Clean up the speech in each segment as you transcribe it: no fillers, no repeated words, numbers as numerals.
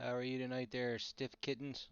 How are you tonight there, stiff kittens?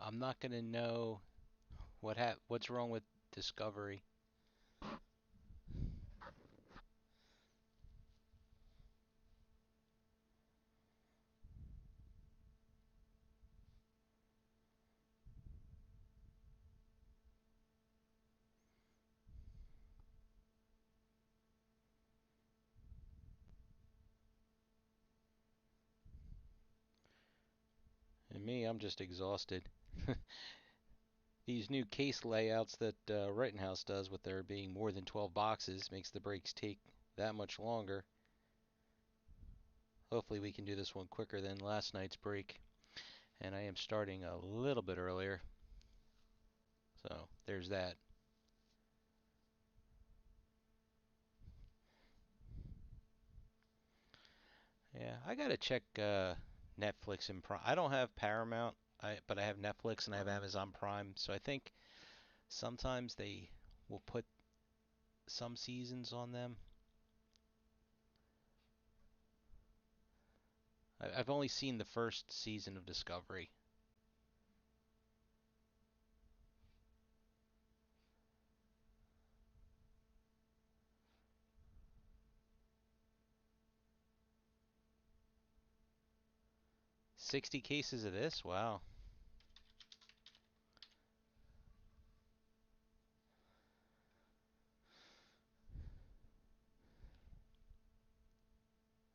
I'm not gonna know what's wrong with Discovery. And me, I'm just exhausted. These new case layouts that Rittenhouse does with there being more than 12 boxes makes the breaks take that much longer. Hopefully we can do this one quicker than last night's break. And I am starting a little bit earlier. So there's that. Yeah, I gotta check Netflix and Prime. I don't have Paramount, but I have Netflix and I have Amazon Prime. So I think sometimes they will put some seasons on them. I've only seen the first season of Discovery. 60 cases of this? Wow.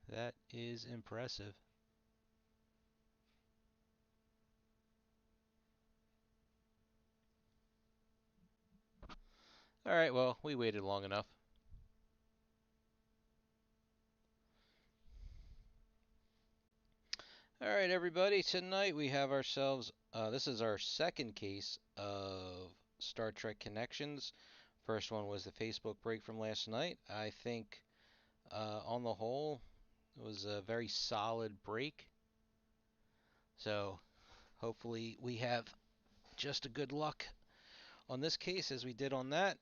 That is impressive. All right, well, we waited long enough. All right, everybody, tonight we have ourselves, this is our second case of Star Trek Connections. First one was the Facebook break from last night. I think, on the whole, it was a very solid break. So hopefully we have just a good luck on this case as we did on that.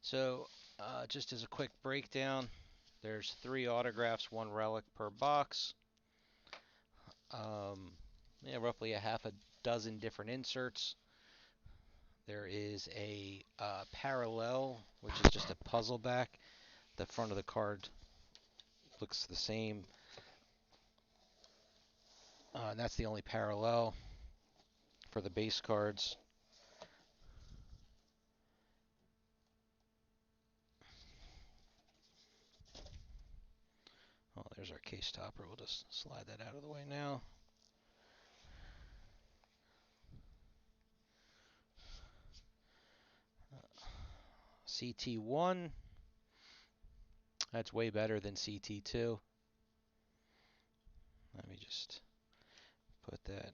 So, just as a quick breakdown, there's 3 autographs, 1 relic per box. Um, yeah, roughly a half a dozen different inserts. There is a parallel, which is just a puzzle back. The front of the card looks the same. And that's the only parallel for the base cards. Oh, there's our case topper. We'll just slide that out of the way now. CT1. That's way better than CT2. Let me just put that.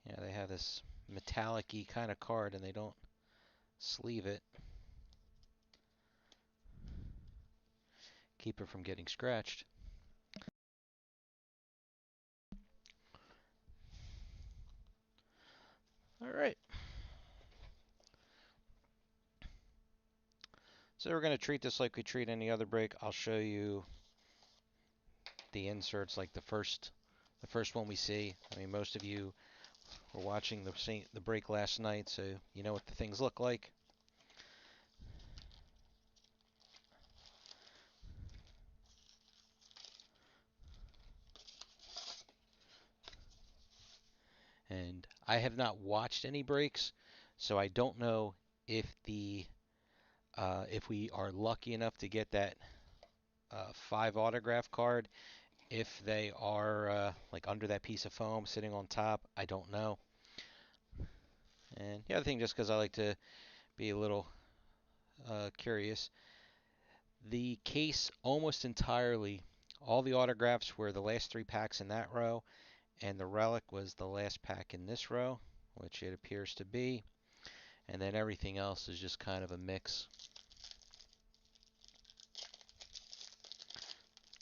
Yeah, they have this metallic-y kind of card and they don't sleeve it. Keep it from getting scratched. All right. So we're going to treat this like we treat any other break. I'll show you the inserts like the first one we see. I mean, most of you were watching the break last night, so you know what the things look like. And I have not watched any breaks, so I don't know if the if we are lucky enough to get that 5 autograph card, if they are like under that piece of foam sitting on top, I don't know. And the other thing, just because I like to be a little curious. The case almost entirely, all the autographs were the last three packs in that row, and the relic was the last pack in this row, which it appears to be. And then everything else is just kind of a mix.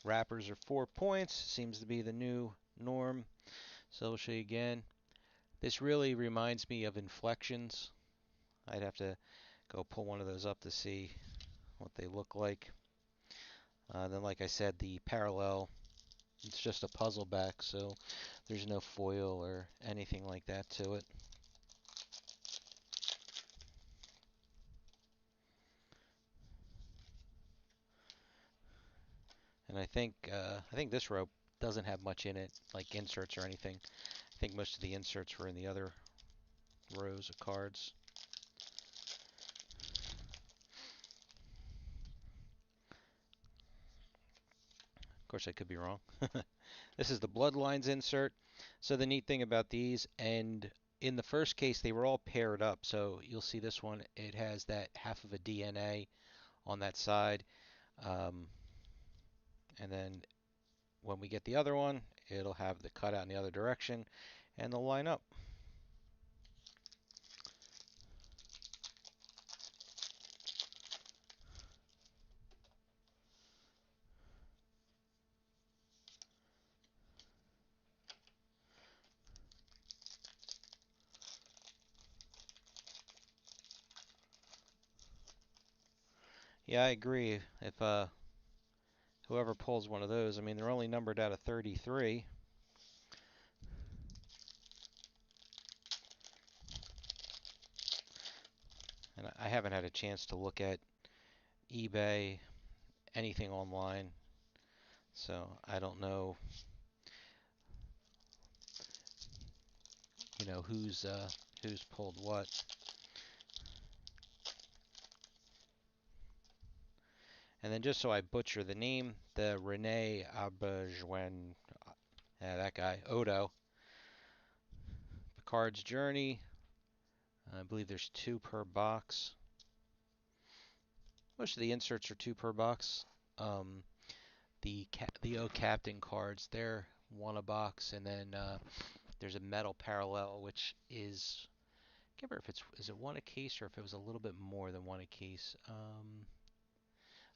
Wrappers are 4 points, seems to be the new norm. So we'll show you again. This really reminds me of inflections. I'd have to go pull one of those up to see what they look like. Then, like I said, the parallel, it's just a puzzle back, so there's no foil or anything like that to it. And I think this row doesn't have much in it, like inserts or anything. I think most of the inserts were in the other rows of cards. Of course, I could be wrong. This is the Bloodlines insert. So the neat thing about these, and in the first case, they were all paired up. So you'll see this one, it has that half of a DNA on that side. Um, and then when we get the other one, it'll have the cutout in the other direction, and they'll line up. Yeah, I agree. If whoever pulls one of those, I mean, they're only numbered out of 33. And I haven't had a chance to look at eBay, anything online, so I don't know, who's pulled what. And then just so I butcher the name, the Rene Auberjonois, that guy, Odo, Picard's Journey. I believe there's two per box. Most of the inserts are two per box. Um, the O Captain cards, they're one a box, and then there's a metal parallel, which is, I can't remember if is it one a case or if it was a little bit more than one a case.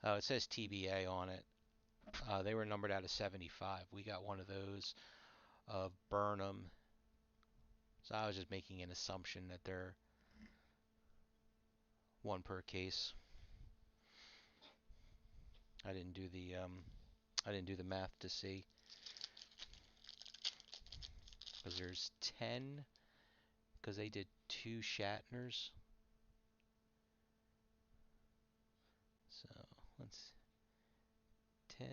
Oh, it says TBA on it. They were numbered out of 75. We got one of those of Burnham. So I was just making an assumption that they're one per case. I didn't do the math to see, because there's 10, because they did two Shatners. So let's 10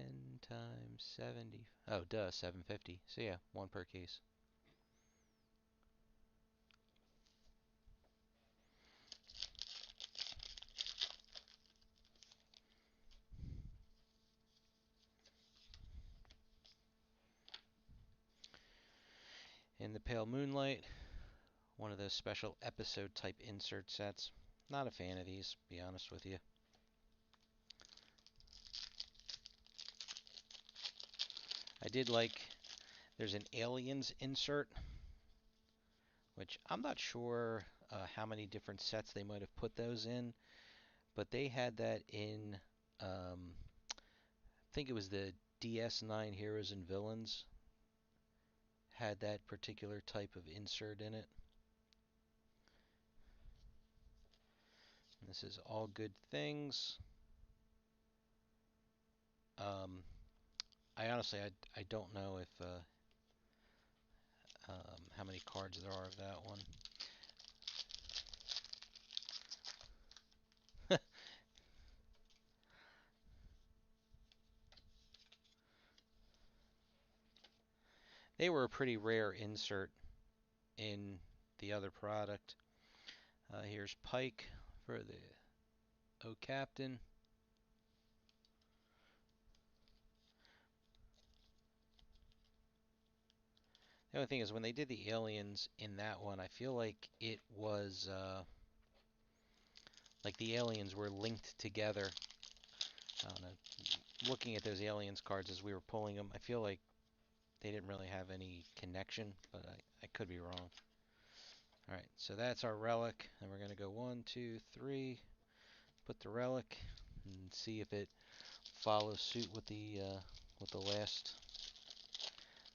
times 70. Oh, duh, 750. So yeah, one per case. In the Pale Moonlight, one of those special episode type insert sets. Not a fan of these, to be honest with you. I did like, there's an Aliens insert, which I'm not sure how many different sets they might have put those in, but they had that in, I think it was the DS9 Heroes and Villains, had that particular type of insert in it. And this is All Good Things. Um, I honestly, I don't know if how many cards there are of that one. They were a pretty rare insert in the other product. Here's Pike for the O Captain. The only thing is, when they did the aliens in that one, I feel like it was like the aliens were linked together. I don't know. Looking at those aliens cards as we were pulling them, I feel like they didn't really have any connection, but I could be wrong. All right, so that's our relic, and we're gonna go 1, 2, 3. Put the relic and see if it follows suit with the last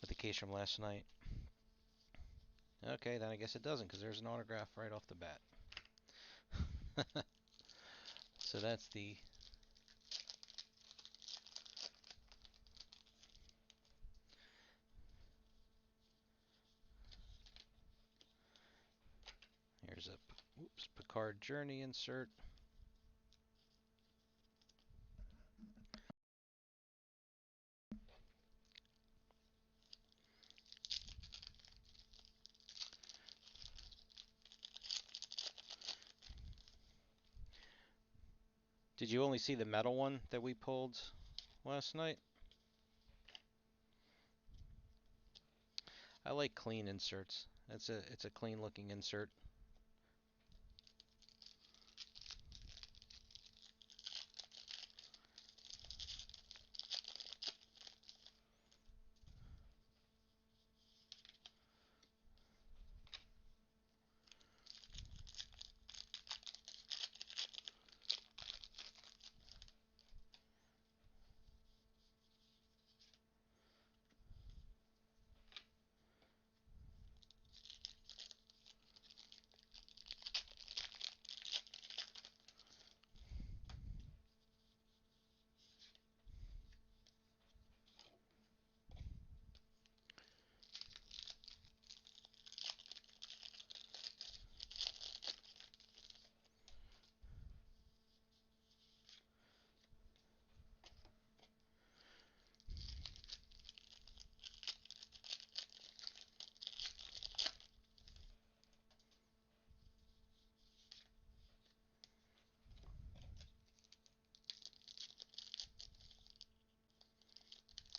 with the case from last night. Okay, then I guess it doesn't because there's an autograph right off the bat. So that's the here's a Picard Journey insert. Did you only see the metal one that we pulled last night? I like clean inserts. It's a clean looking insert.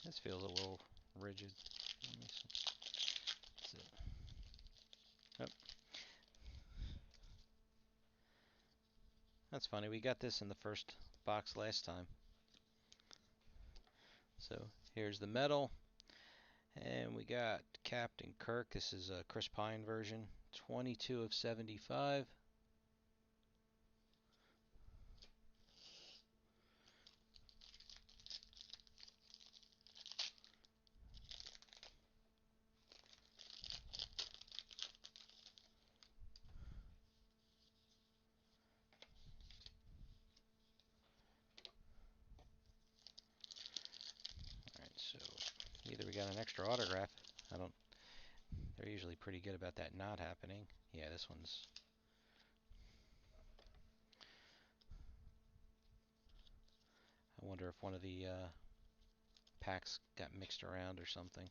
This feels a little rigid. Let me see. That's it. Yep. That's funny. We got this in the first box last time. So here's the metal. And we got Captain Kirk. This is a Chris Pine version. 22 of 75. Alright, so either we got an extra autograph. I don't. They're usually pretty good about that not happening. Yeah, this one's. I wonder if one of the packs got mixed around or something.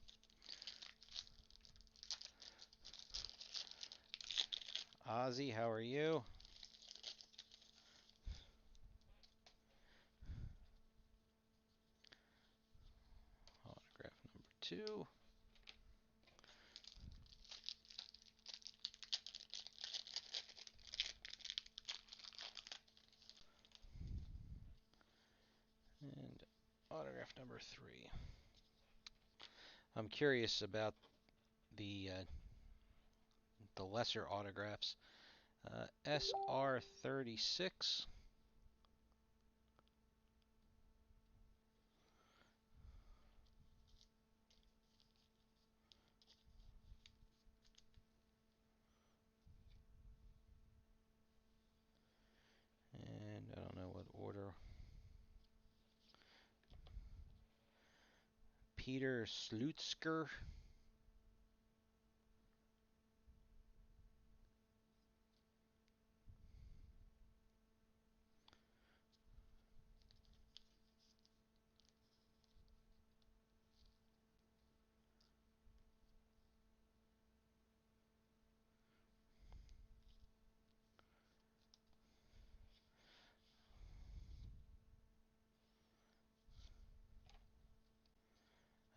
Ozzy, how are you? Autograph number 2. And autograph number 3. I'm curious about the lesser autographs. SR36. And I don't know what order. Peter Slutsker.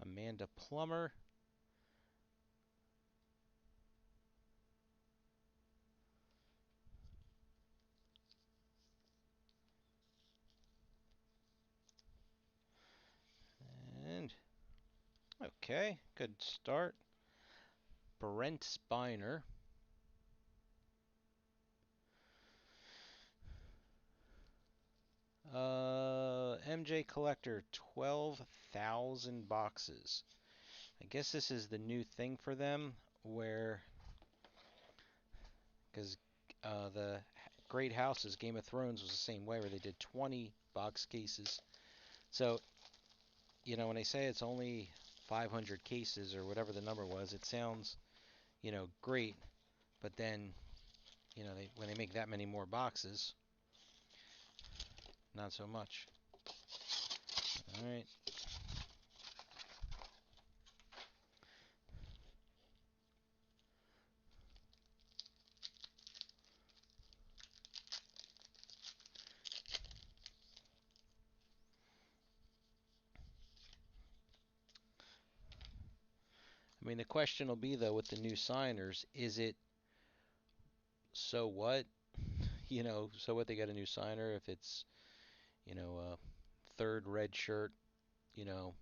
Amanda Plummer. Okay, good start. Brent Spiner. MJ Collector, 12,000 boxes. I guess this is the new thing for them where, because the Great Houses, Game of Thrones was the same way where they did 20 box cases. So, when they say it's only 500 cases or whatever the number was, it sounds, great. But then, when they make that many more boxes, not so much. All right. I mean, the question will be though with the new signers, is it so what? So what, they got a new signer if it's, a third red shirt, you know,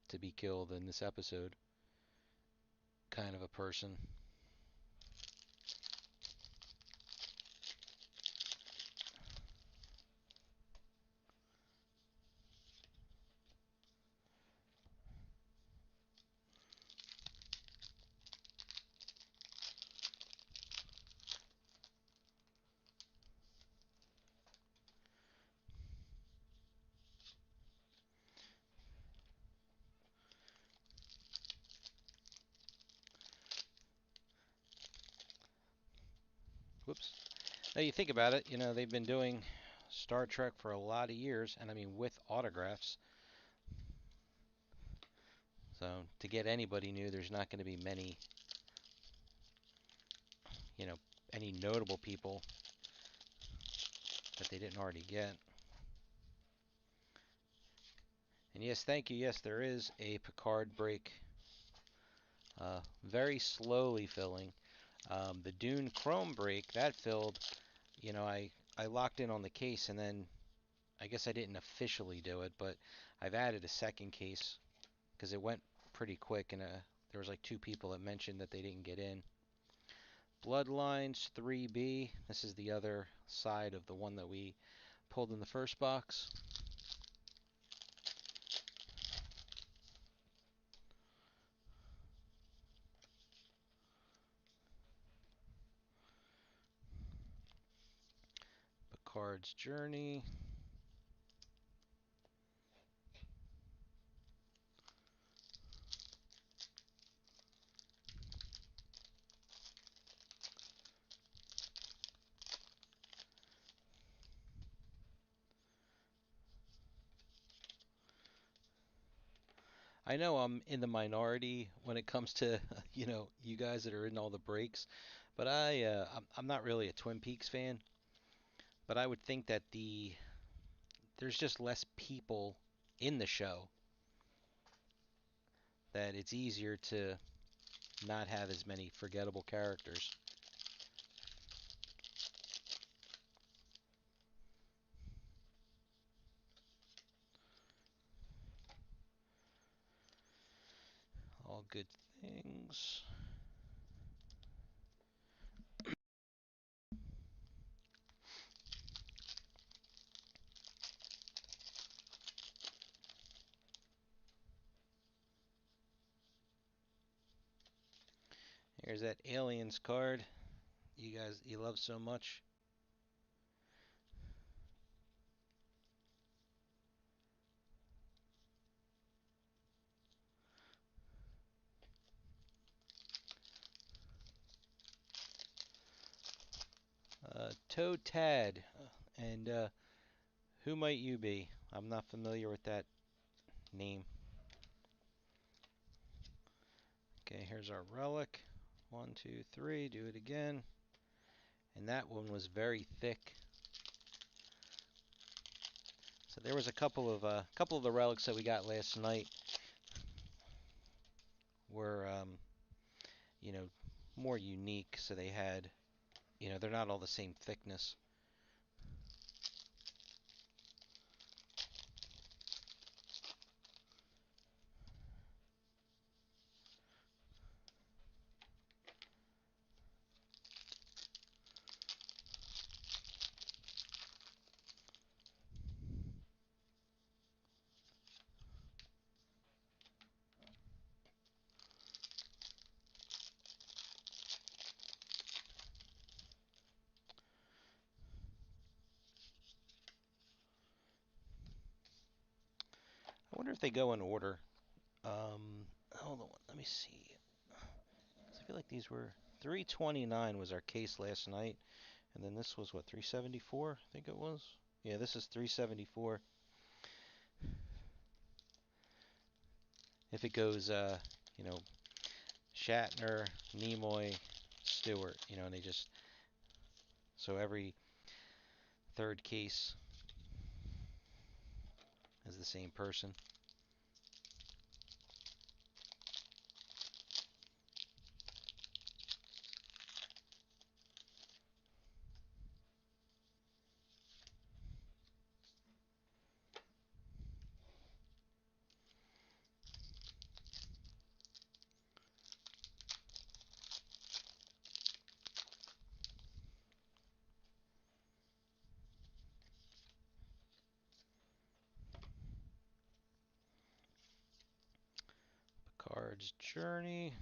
to be killed in this episode kind of a person. Whoops. Now you think about it, they've been doing Star Trek for a lot of years, and I mean with autographs. So to get anybody new, there's not going to be many, you know, any notable people that they didn't already get. And yes, thank you. Yes, there is a Picard break. Very slowly filling. The Dune Chrome break, that filled, I locked in on the case, and then I guess I didn't officially do it, but I've added a second case because it went pretty quick, and there was like two people that mentioned that they didn't get in. Bloodlines 3B. This is the other side of the one that we pulled in the first box. Picard's Journey. I know I'm in the minority when it comes to you guys that are in all the breaks, but I'm not really a Twin Peaks fan. But I would think that there's just less people in the show, that it's easier to not have as many forgettable characters. All good things. Here's that Aliens card you love so much. Toe Tad. And who might you be? I'm not familiar with that name. Okay, here's our relic. 1, 2, 3. Do it again. And that one was very thick. So there was a couple of the relics that we got last night were you know more unique. So they had, they're not all the same thickness. if they go in order. Hold on, let me see. 'Cause I feel like these were 329 was our case last night, and then this was what 374, I think it was. Yeah, this is 374. If it goes, you know, Shatner, Nimoy, Stewart, and they just so every third case is the same person. Picard's Journey.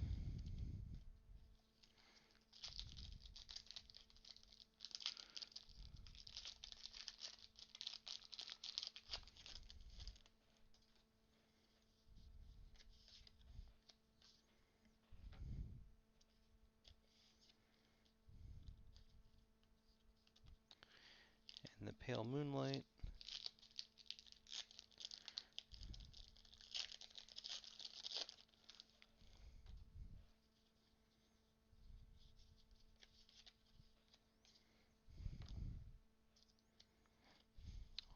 And the Pale Moonlight.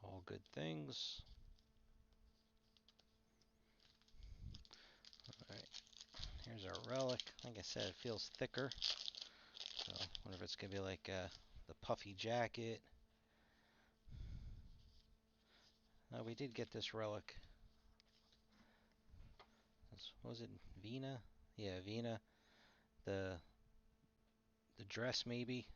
All good things. Alright, here's our relic. Like I said, it feels thicker. So I wonder if it's going to be like the puffy jacket. We did get this relic. What was it? Vina? Yeah, Vina. The dress maybe.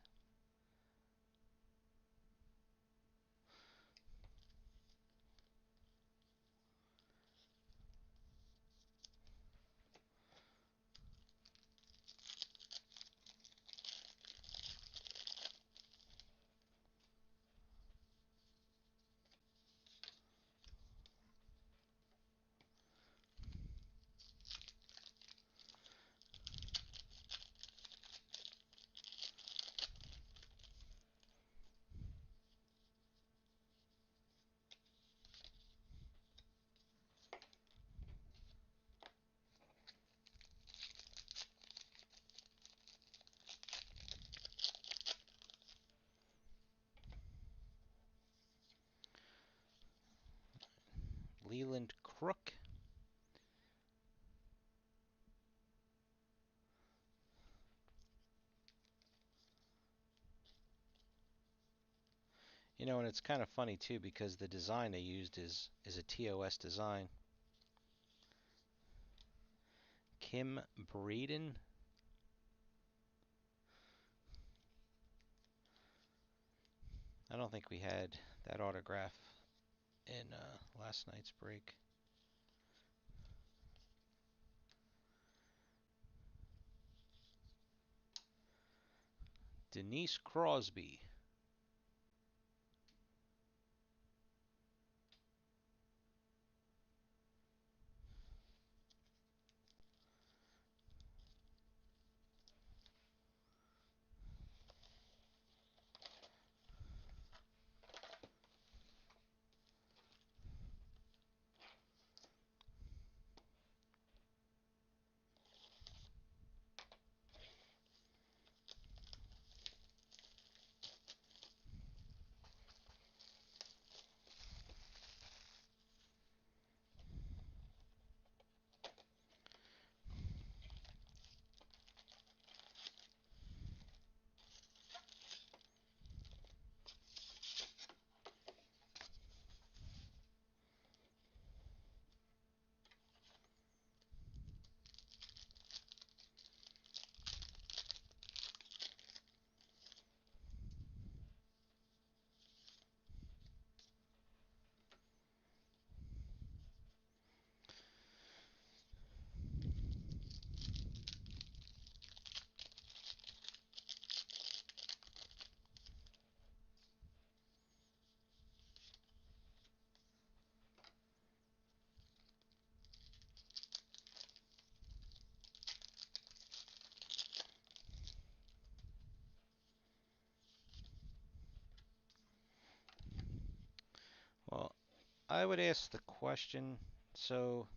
Leland Crook. And it's kind of funny too because the design they used is a TOS design. Kim Breeden. I don't think we had that autograph in last night's break. Denise Crosby. I would ask the question. So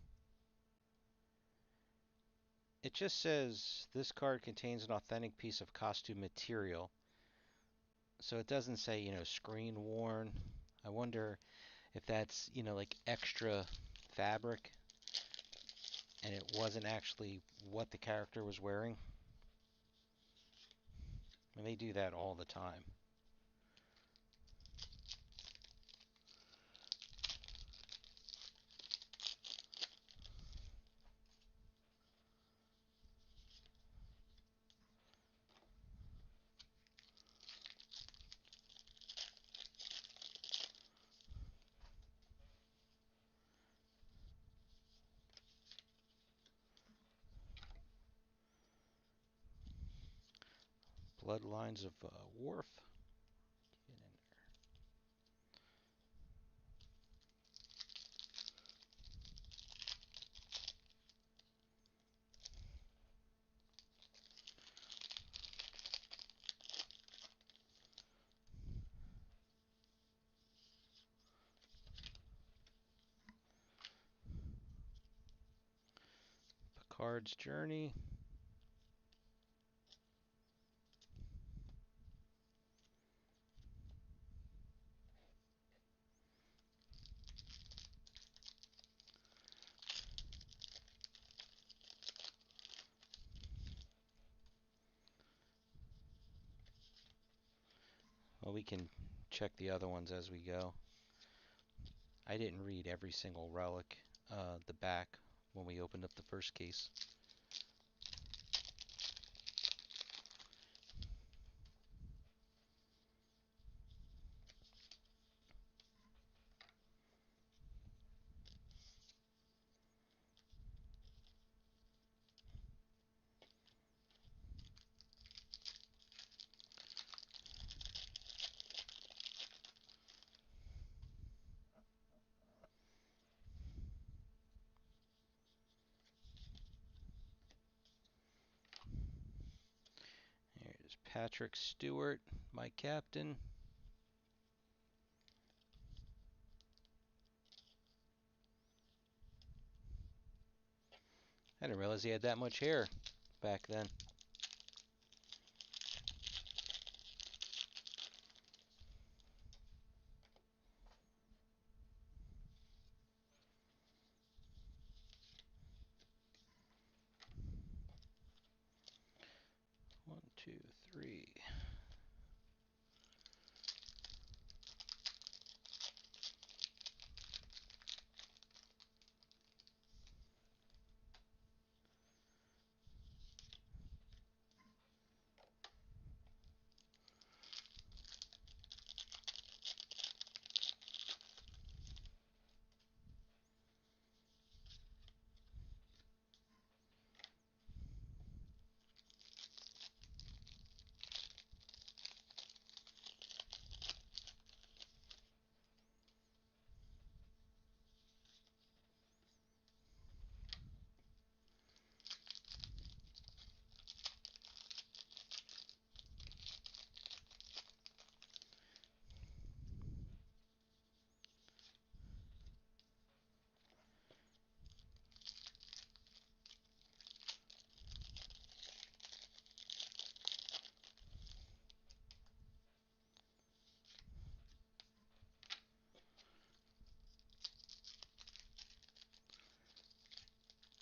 it just says this card contains an authentic piece of costume material. So it doesn't say, screen worn. I wonder if that's, like extra fabric and it wasn't actually what the character was wearing. And they do that all the time. Bloodlines of Worf. Get in there. Picard's Journey. Well, we can check the other ones as we go. I didn't read every single relic, the back, when we opened up the first case. Here's Patrick Stewart, my captain. I didn't realize he had that much hair back then. One, two, three.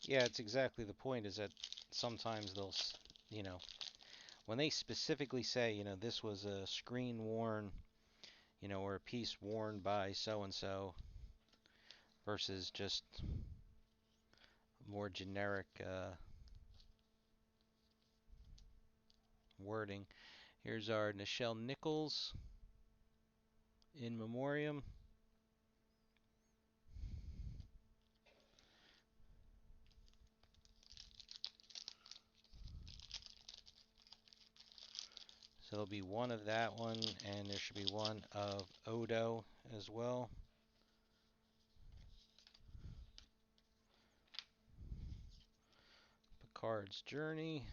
Yeah, it's exactly the point is that sometimes they'll, you know, when they specifically say, this was a screen worn, or a piece worn by so and so versus just more generic wording. Here's our Nichelle Nichols in memoriam. So there'll be one of that one, and there should be one of Odo as well. Picard's Journey.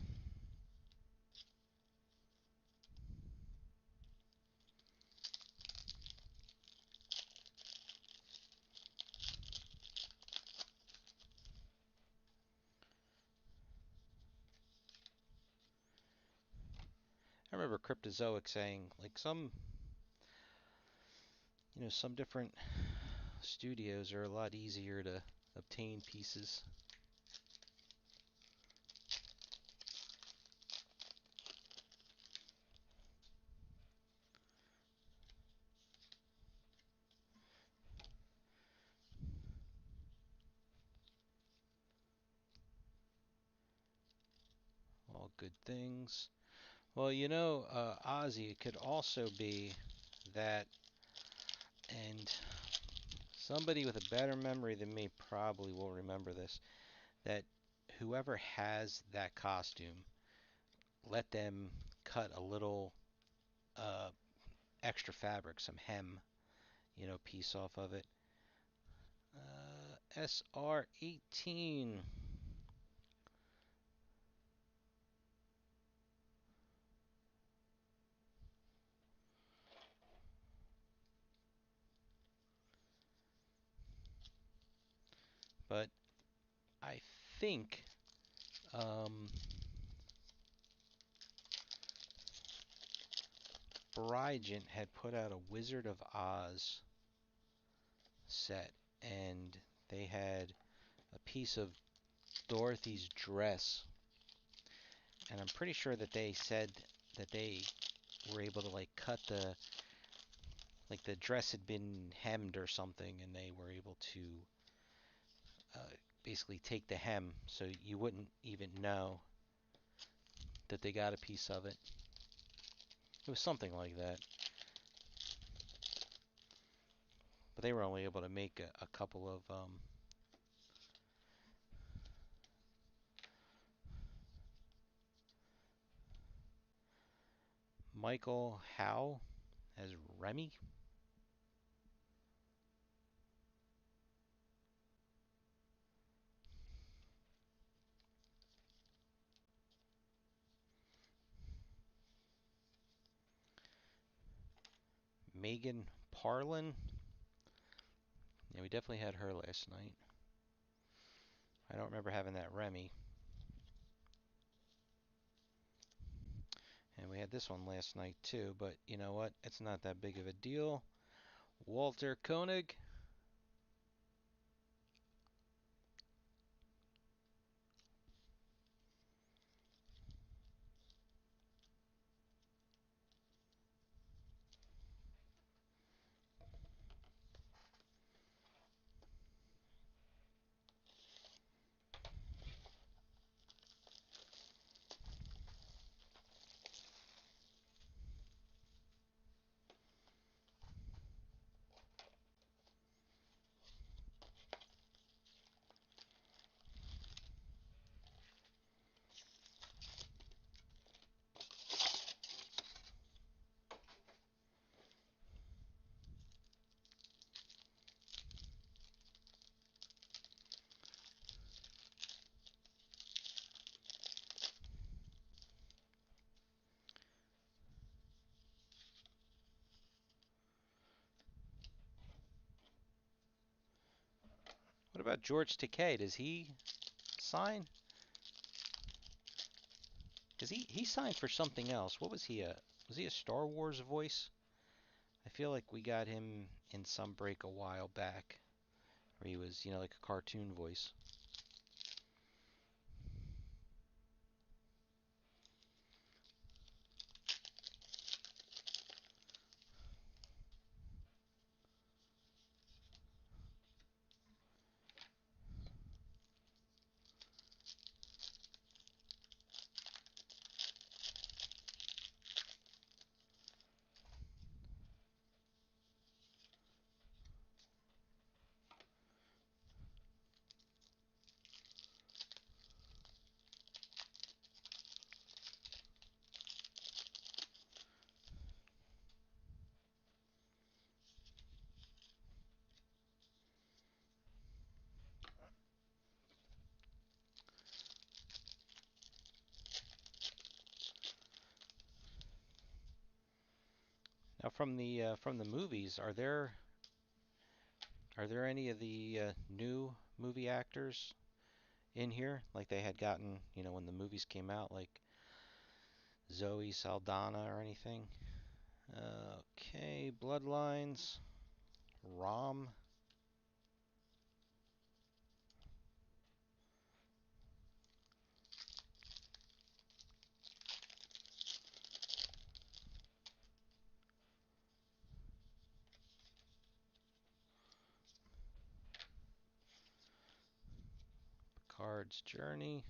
I remember Cryptozoic saying like some different studios are a lot easier to obtain pieces. All good things. Well, Ozzy, it could also be that, and somebody with a better memory than me probably will remember this, that whoever has that costume, let them cut a little uh, extra fabric, some hem, piece off of it. SR18. But I think um, Brigent had put out a Wizard of Oz set, and they had a piece of Dorothy's dress, and I'm pretty sure that they said that they were able to like cut the dress had been hemmed or something, and they were able to uh, basically take the hem so you wouldn't even know that they got a piece of it. It was something like that. But they were only able to make a couple of Michael Howe as Remy. Megan Parlin. Yeah, we definitely had her last night. I don't remember having that Remy. And we had this one last night too, but you know what? It's not that big of a deal. Walter Koenig. What about George Takei? Does he sign? Because he signed for something else. What was he a? Was he a Star Wars voice? I feel like we got him in some break a while back, where he was, like a cartoon voice. Now, from the movies, are there any of the new movie actors in here? Like they had gotten, when the movies came out, like Zoe Saldana or anything. Okay, Bloodlines. Rom. Picard's Journey.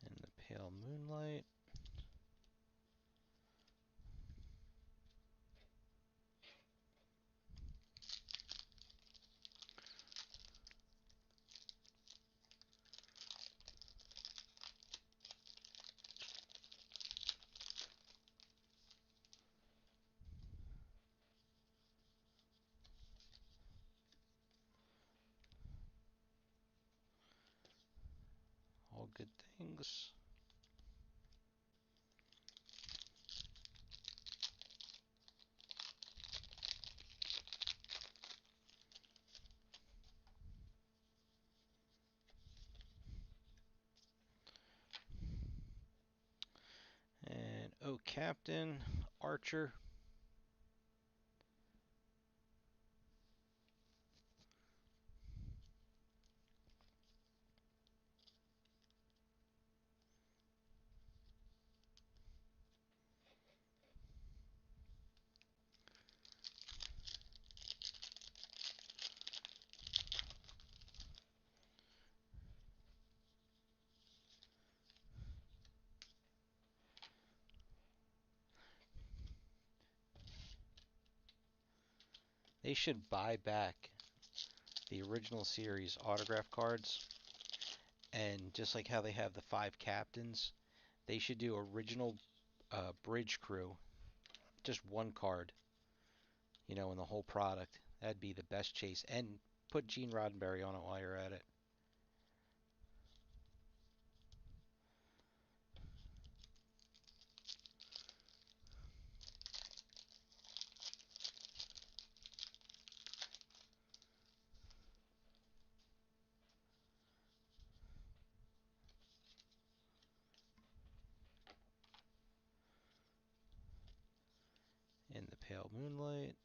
And the Pale Moonlight. All good things. And oh, Captain Archer. They should buy back the original series autograph cards, and just like how they have the 5 captains, they should do original bridge crew, just one card, in the whole product. That'd be the best chase. And put Gene Roddenberry on it while you're at it. In the Pale Moonlight.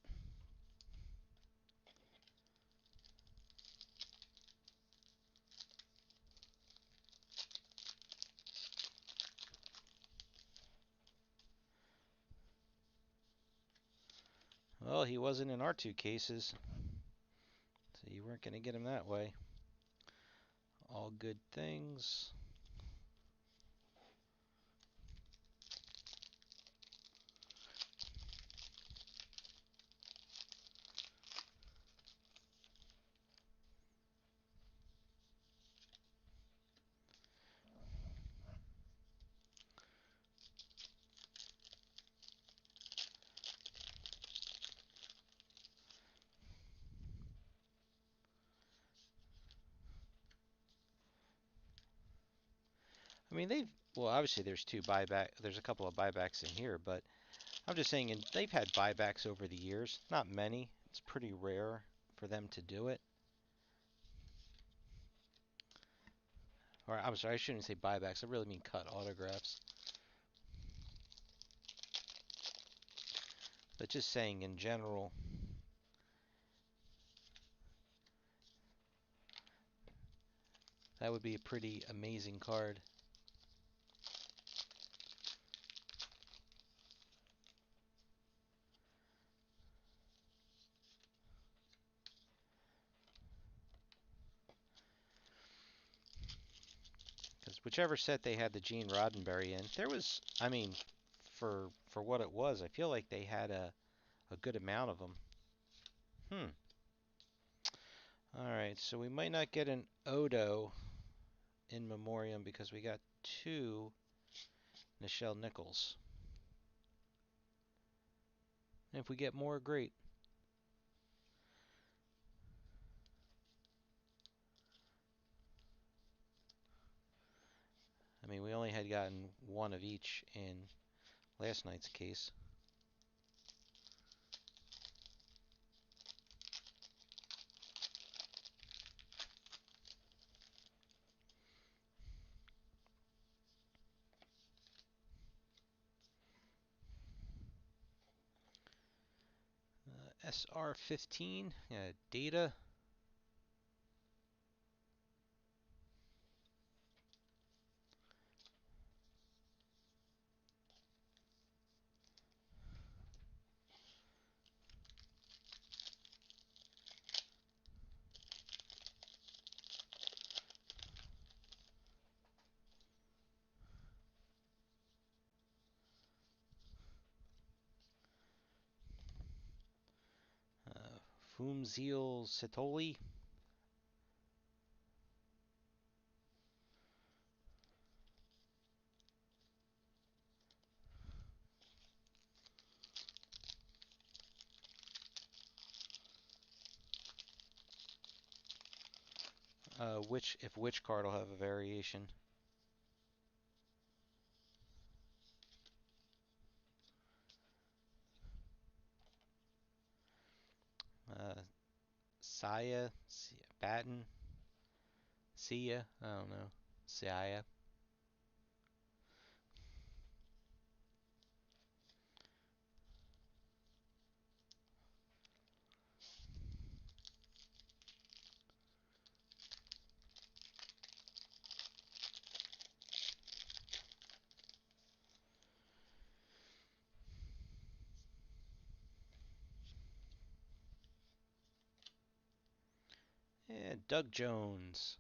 Well, he wasn't in our 2 cases, so you weren't going to get him that way. All good things. I mean, well, obviously there's a couple of buybacks in here, but I'm just saying, they've had buybacks over the years. Not many. It's pretty rare for them to do it. Or I'm sorry, I shouldn't say buybacks. I really mean cut autographs. But just saying in general, that would be a pretty amazing card. Because whichever set they had the Gene Roddenberry in, there was, I mean, for what it was, I feel like they had a good amount of them. All right, so we might not get an Odo in memoriam because we got 2 Nichelle Nichols. And if we get more, great. mean, we only had gotten one of each in last night's case. SR15, data. Fumzil Sitoli. Which card will have a variation? Saya, Batten, Sia, I don't know. Saya. And Doug Jones.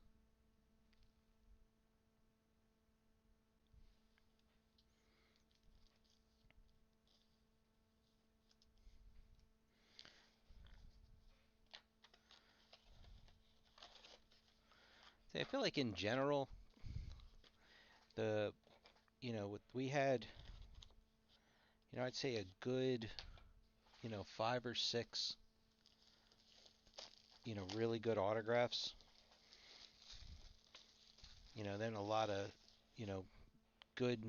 I feel like in general, the we had, I'd say a good, 5 or 6, really good autographs. Then a lot of, good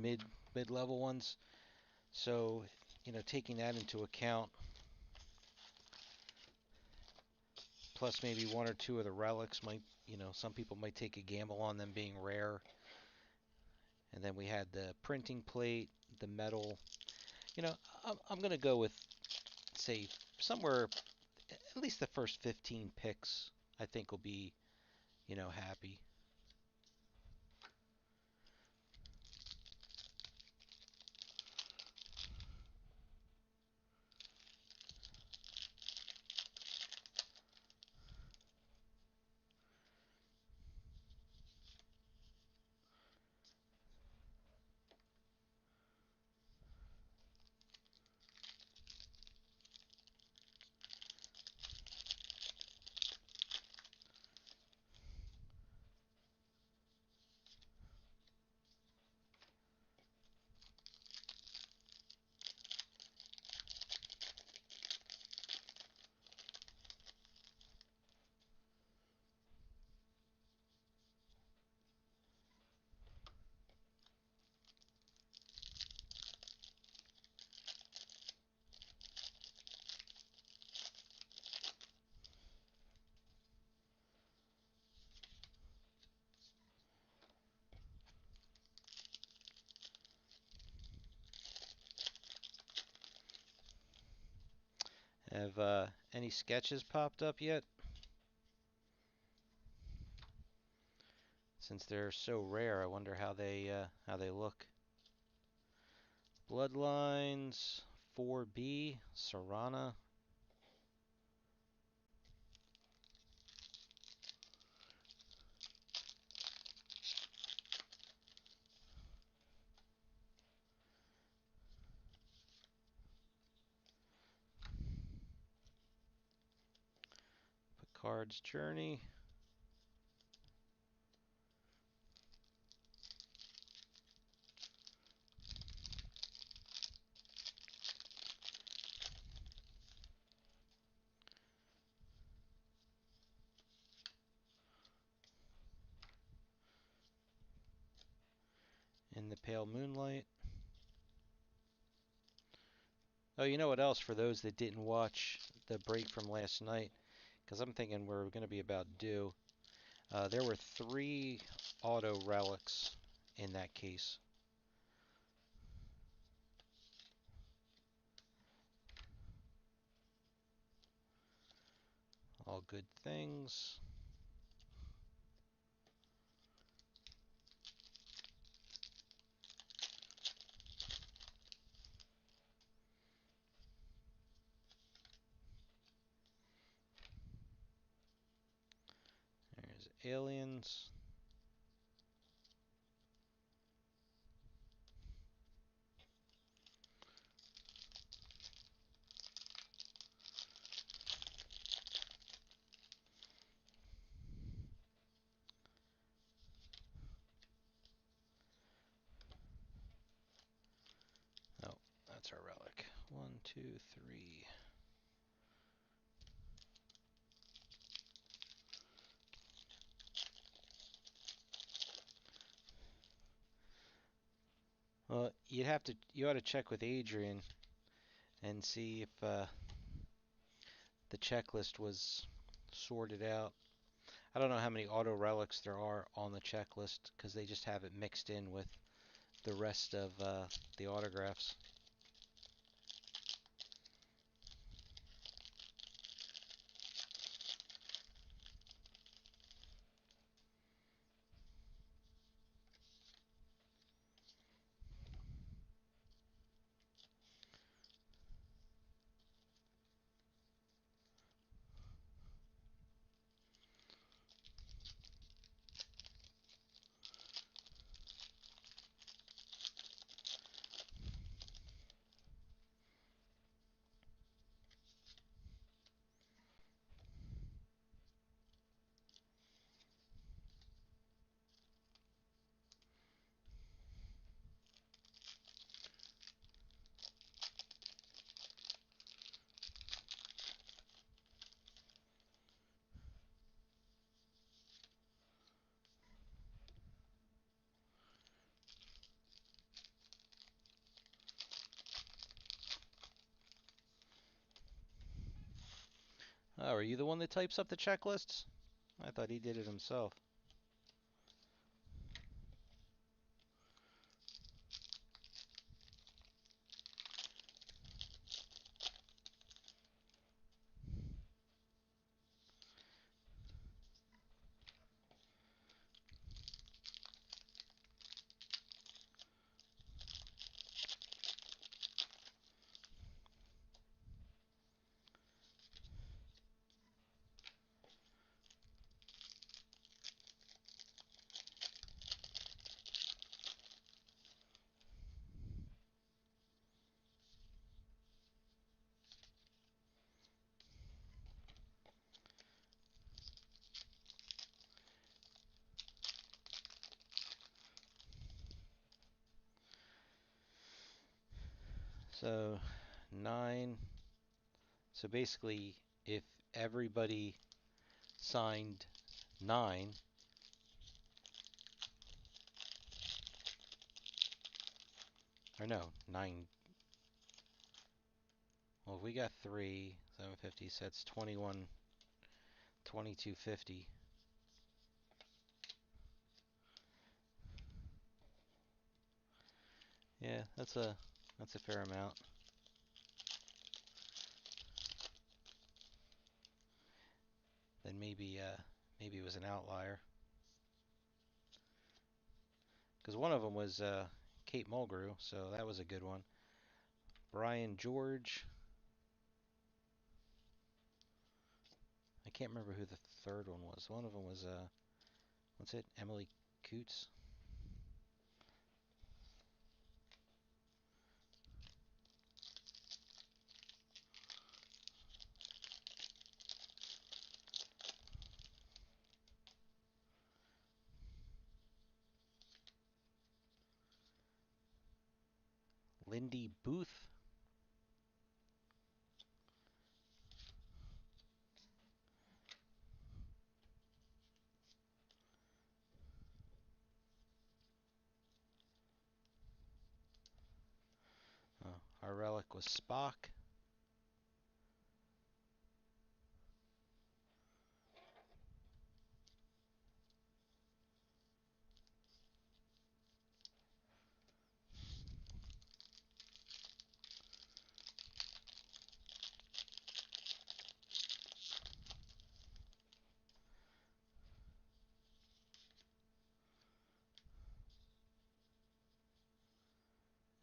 mid-level ones. So, taking that into account, plus maybe one or two of the relics might, some people might take a gamble on them being rare. And then we had the printing plate, the metal. I'm going to go with, say, somewhere at least the first 15 picks, I think will be, happy. Have any sketches popped up yet? Since they're so rare, I wonder how they look. Bloodlines 4B, Serrana. Picard's Journey. the pale moonlight. Oh, you know what else for those that didn't watch the break from last night? Because I'm thinking we're going to be about due. There were 3 auto relics in that case. All good things. There's aliens. Oh, that's our relic. 1, 2, 3. Well, you ought to check with Adrian and see if the checklist was sorted out. I don't know how many auto relics there are on the checklist because they just have it mixed in with the rest of the autographs. Oh, are you the one that types up the checklists? I thought he did it himself. So 9. So basically, if everybody signed 9, or no, 9. Well, if we got 3, 750, so that's 21, 2250. Yeah, that's a fair amount. Then maybe it was an outlier. Because one of them was Kate Mulgrew, so that was a good one. Brian George. I can't remember who the third one was. One of them was what's it? Emily Coots. Lindy Booth. Our relic was Spock.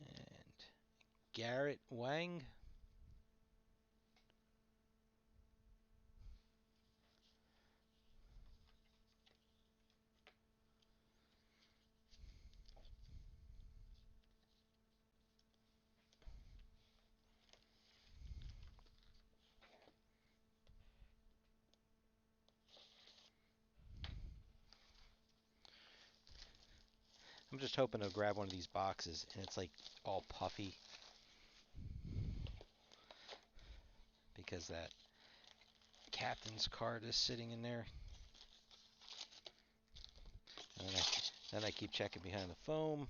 And Garrett Wang. I'm just hoping to grab one of these boxes and it's like all puffy because that captain's card is sitting in there. And then I keep checking behind the foam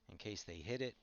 in case they hit it.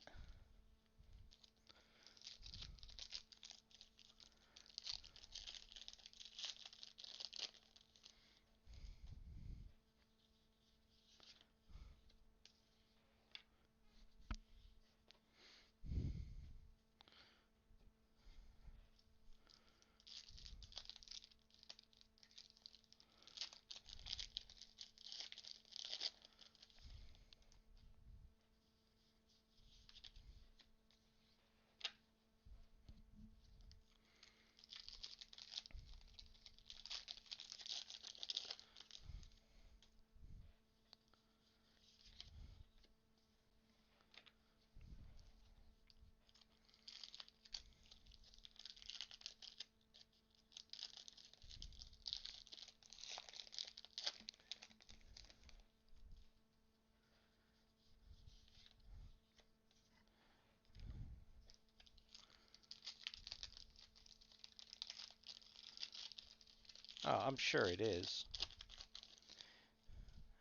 Oh, I'm sure it is.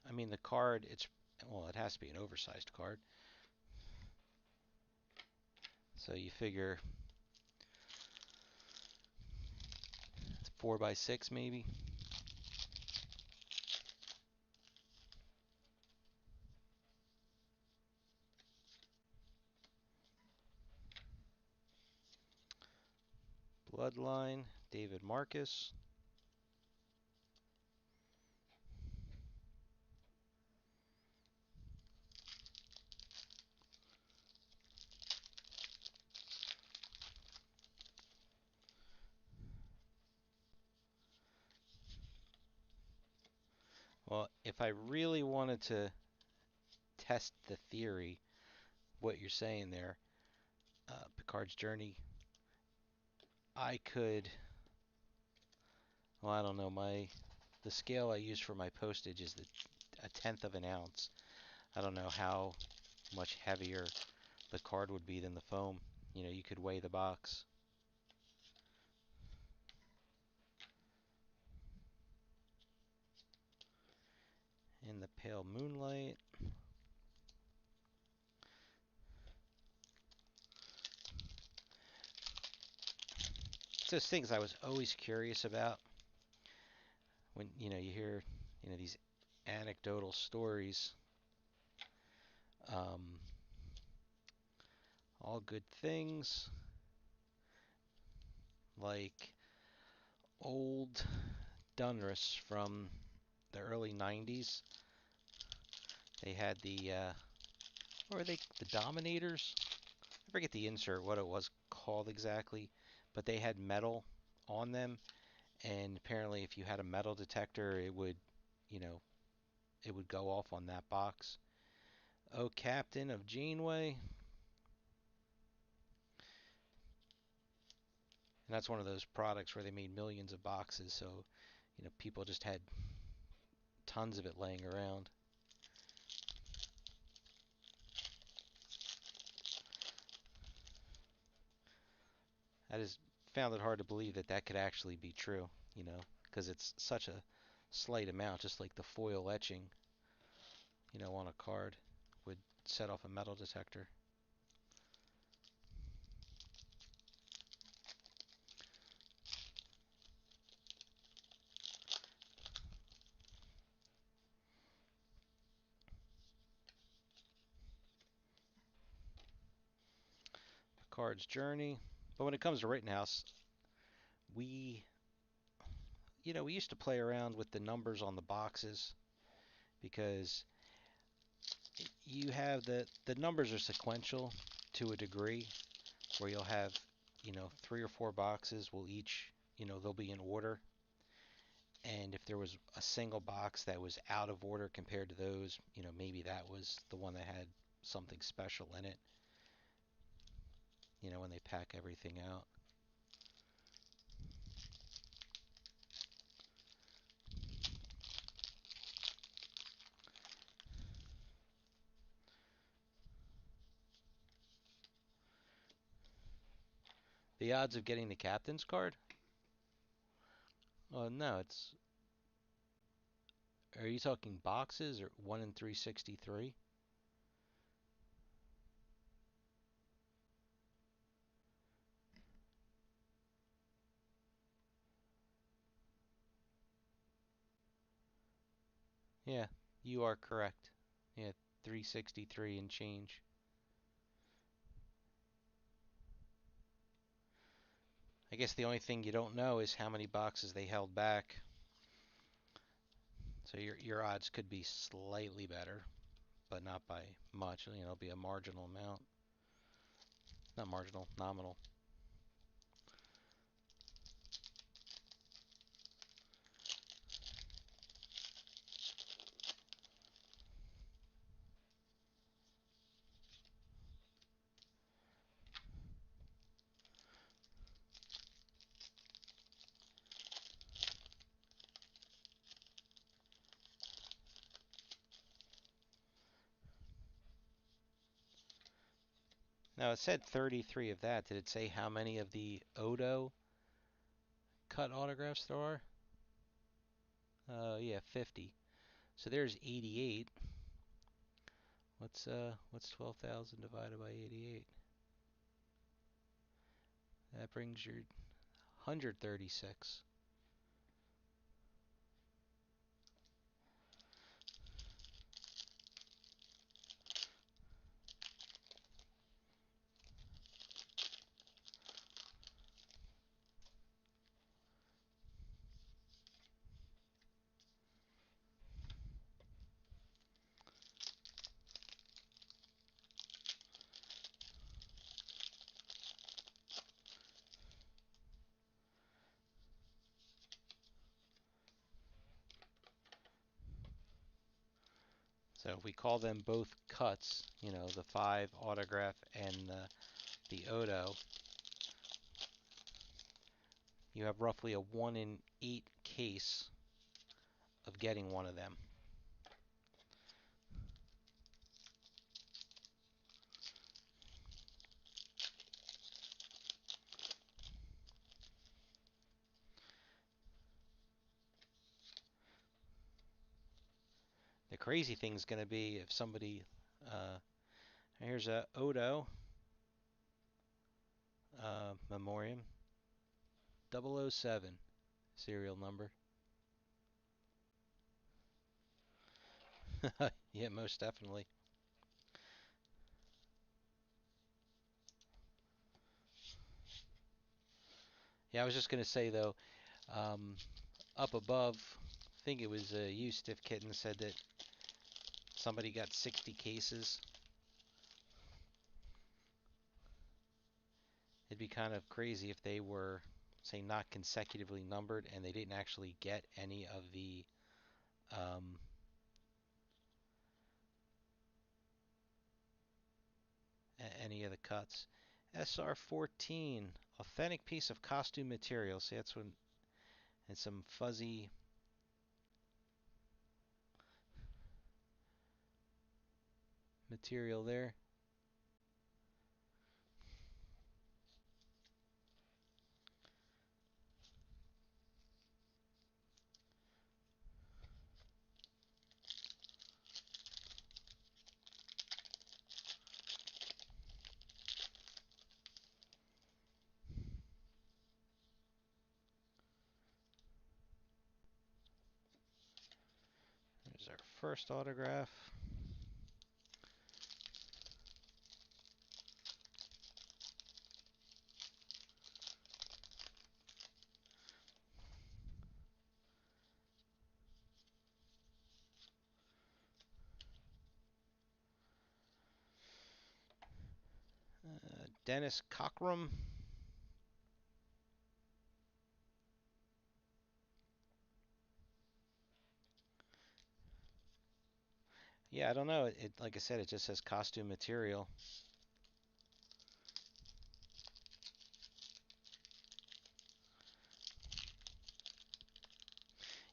I mean, the card, well, it has to be an oversized card. So you figure it's 4x6 maybe. Bloodline, David Marcus. Well, if I really wanted to test the theory, what you're saying there, Picard's Journey, I could, well, I don't know, the scale I use for my postage is a tenth of an ounce. I don't know how much heavier the card would be than the foam. You know, you could weigh the box. In the pale moonlight. It's those things I was always curious about when, you hear, these anecdotal stories. Um, all good things, like old Dunras from the early 90s. They had what were they, the Dominators? I forget the insert, what it was called exactly, but they had metal on them, and apparently if you had a metal detector, you know, it would go off on that box. Oh, Captain of Janeway. And that's one of those products where they made millions of boxes, so people just had tons of it laying around. I just found it hard to believe that that could actually be true, because it's such a slight amount, just like the foil etching, on a card would set off a metal detector. Card's Journey. But when it comes to Rittenhouse, we, we used to play around with the numbers on the boxes because you have the numbers are sequential to a degree where you'll have, 3 or 4 boxes will each, they'll be in order. And if there was a single box that was out of order compared to those, maybe that was the one that had something special in it, when they pack everything out. The odds of getting the captain's card? Oh, no, it's. Are you talking boxes or 1 in 363? Yeah, you are correct. Yeah, 363 and change. I guess the only thing you don't know is how many boxes they held back. So your odds could be slightly better, but not by much. It'll be a marginal amount. Not marginal, nominal. Now it said 33 of that. Did it say how many of the Odo cut autographs there are? Yeah, 50. So there's 88. What's 12,000 divided by 88? That brings your 136. So if we call them both cuts, the 5 autograph and the Odo, you have roughly a 1 in 8 case of getting one of them. The crazy thing is going to be if somebody, here's a Odo Memoriam 007 serial number. Yeah, most definitely. Yeah, I was just going to say though, up above, I think it was you, Stiff Kitten, said that somebody got 60 cases. It'd be kind of crazy if they were, say, not consecutively numbered and they didn't actually get um, any of the cuts. SR14, authentic piece of costume material. See, that's when it's some fuzzy. Material there. There's our first autograph. Dennis Cockrum. Yeah, I don't know. Like I said, it just says costume material.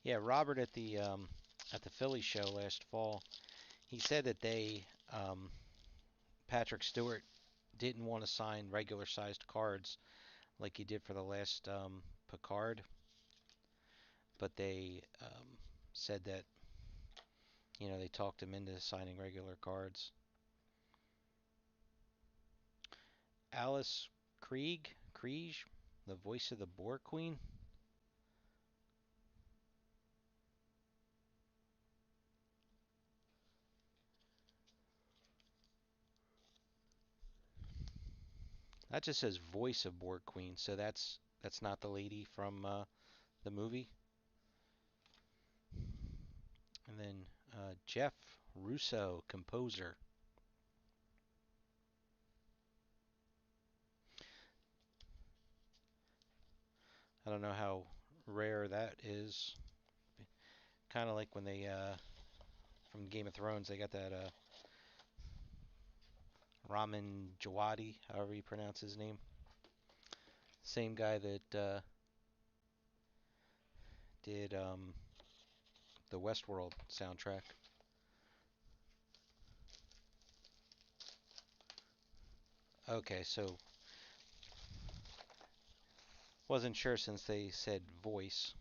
Yeah, Robert at the Philly show last fall, he said that Patrick Stewart didn't want to sign regular sized cards like he did for the last Picard, but they said that they talked him into signing regular cards. Alice Kriege, the voice of the Boar Queen. That just says voice of Boar Queen, so that's not the lady from the movie. And then Jeff Russo, composer. I don't know how rare that is. Kind of like when they from Game of Thrones, they got that Ramin Djawadi, however you pronounce his name. Same guy that did the Westworld soundtrack. Okay, so wasn't sure since they said voice.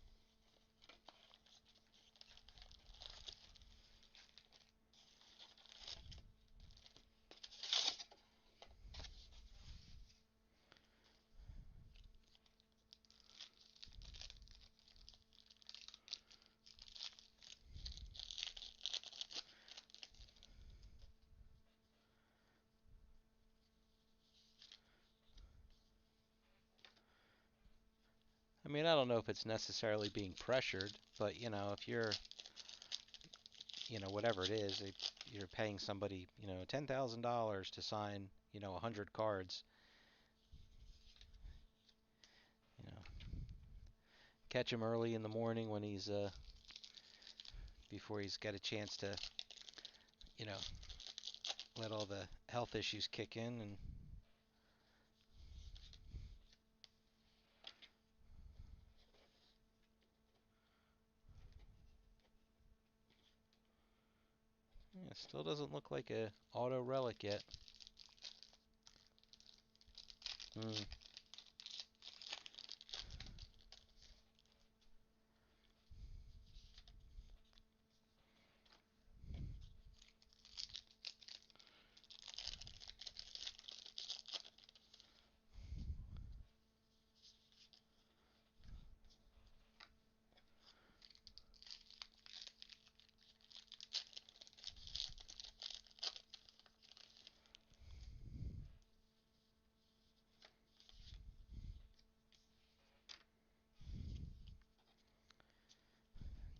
I mean, I don't know if it's necessarily being pressured, but if you're, whatever it is, you're paying somebody, $10,000 to sign, 100 cards, you know, catch him early in the morning when he's before he's got a chance to, you know, let all the health issues kick in and yeah, still doesn't look like a auto relic yet. Hmm.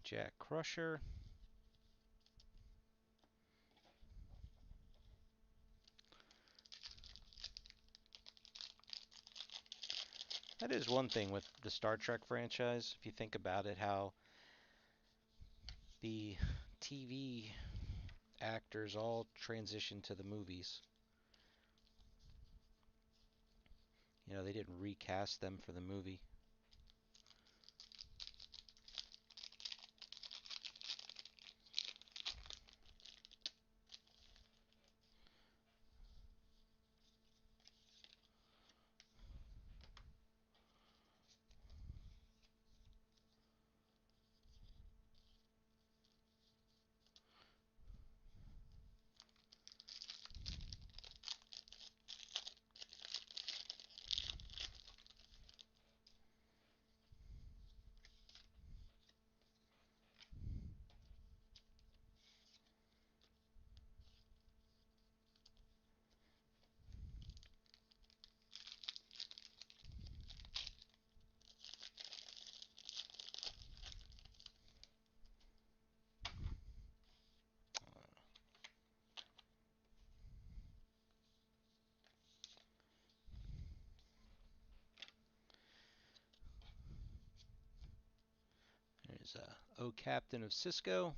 Jack Crusher. That is one thing with the Star Trek franchise, if you think about it, how the TV actors all transitioned to the movies. They didn't recast them for the movie. is O Captain of Cisco.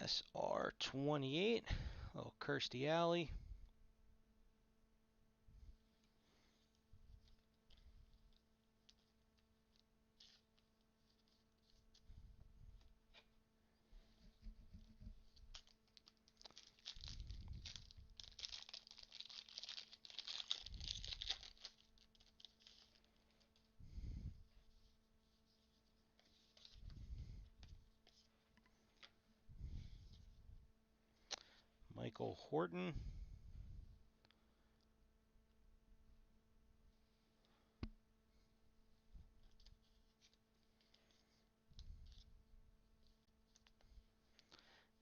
SR28. Oh, Kirstie Alley. Michael Horton.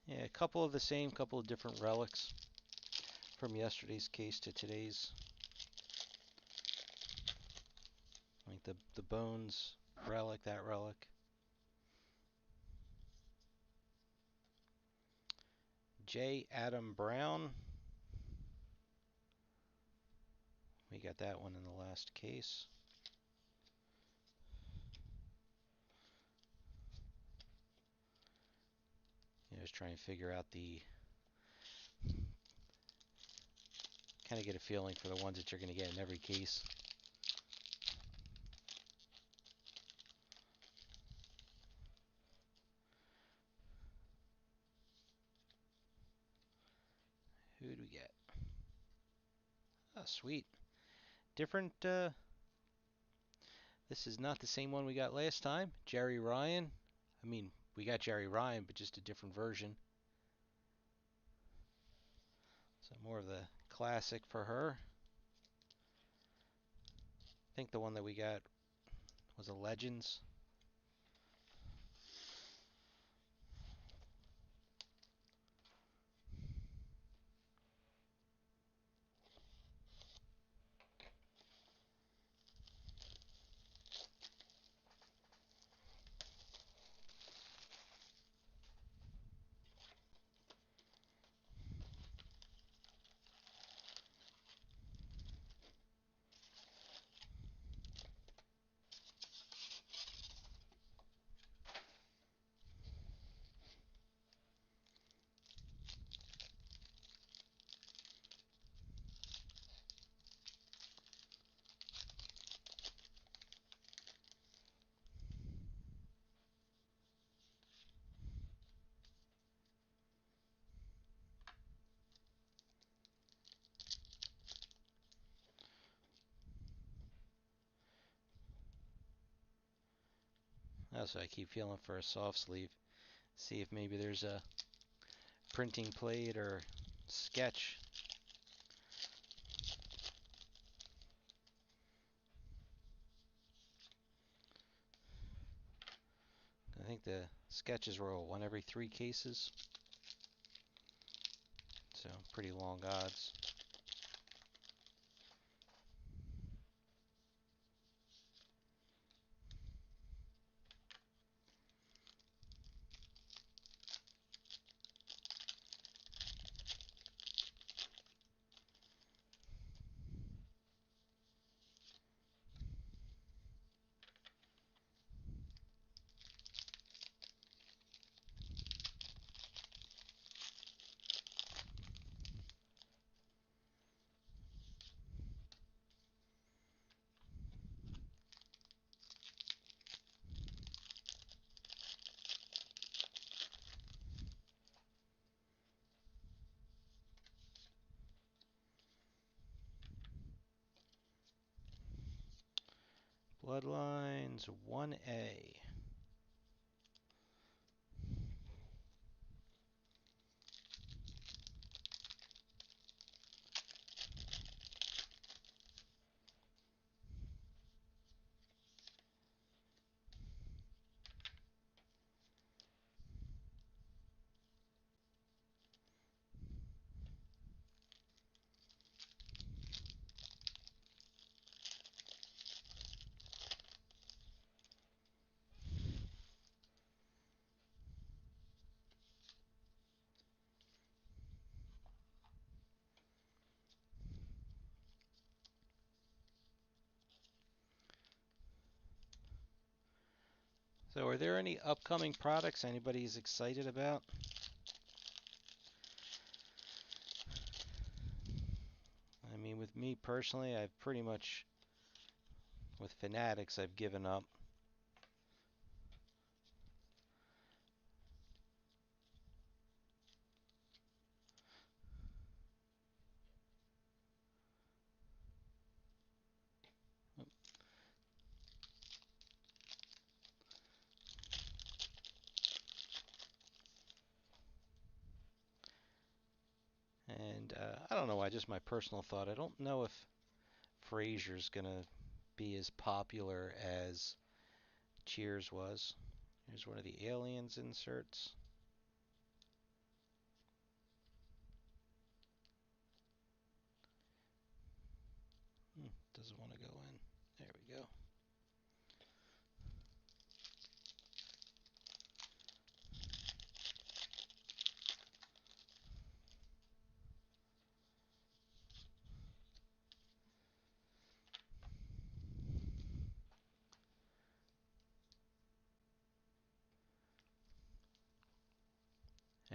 Yeah, a couple of the same, couple of different relics from yesterday's case to today's. Like the bones relic, that relic. J. Adam Brown. We got that one in the last case. Just trying to figure out kind of get a feeling for the ones that you're going to get in every case. Who do we get? Oh, sweet. Different, this is not the same one we got last time. Jerry Ryan. I mean, we got Jerry Ryan, but just a different version. So more of the classic for her. I think the one that we got was a Legends. Also, I keep feeling for a soft sleeve. See if maybe there's a printing plate or sketch. I think the sketches roll one every 3 cases. So pretty long odds. Bloodlines 1A. So are there any upcoming products anybody's excited about? I mean, with me personally, I've pretty much, with Fanatics, I've given up. And I don't know why, just my personal thought. I don't know if Frazier's going to be as popular as Cheers was. Here's one of the Aliens inserts. Doesn't want to go in. There we go.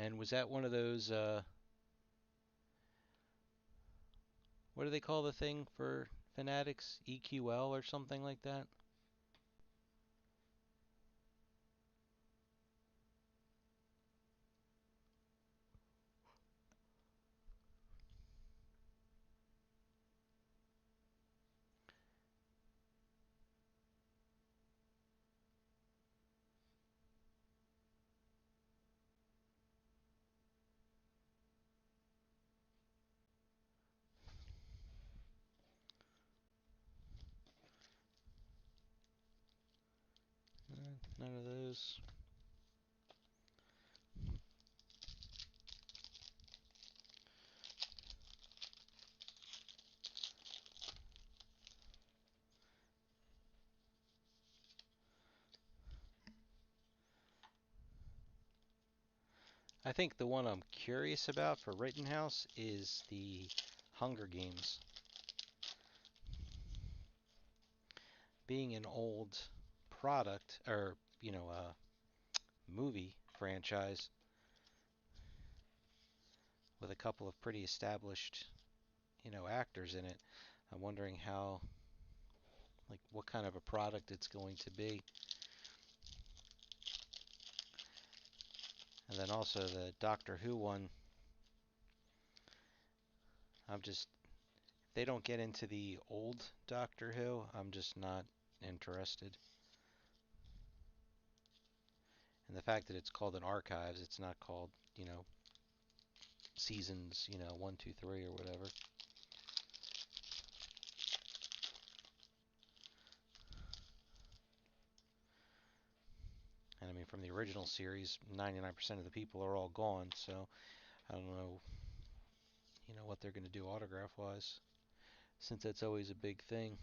And was that one of those, what do they call the thing for Fanatics? EQL or something like that? None of those. I think the one I'm curious about for Rittenhouse is the Hunger Games. Being an old product, or, movie franchise with a couple of pretty established, actors in it, I'm wondering how, like, what kind of a product it's going to be. And then also the Doctor Who one, if they don't get into the old Doctor Who, I'm just not interested. And the fact that it's called an archives, it's not called, seasons, 1, 2, 3 or whatever. And I mean, from the original series, 99% of the people are all gone, so I don't know, what they're going to do autograph-wise, since that's always a big thing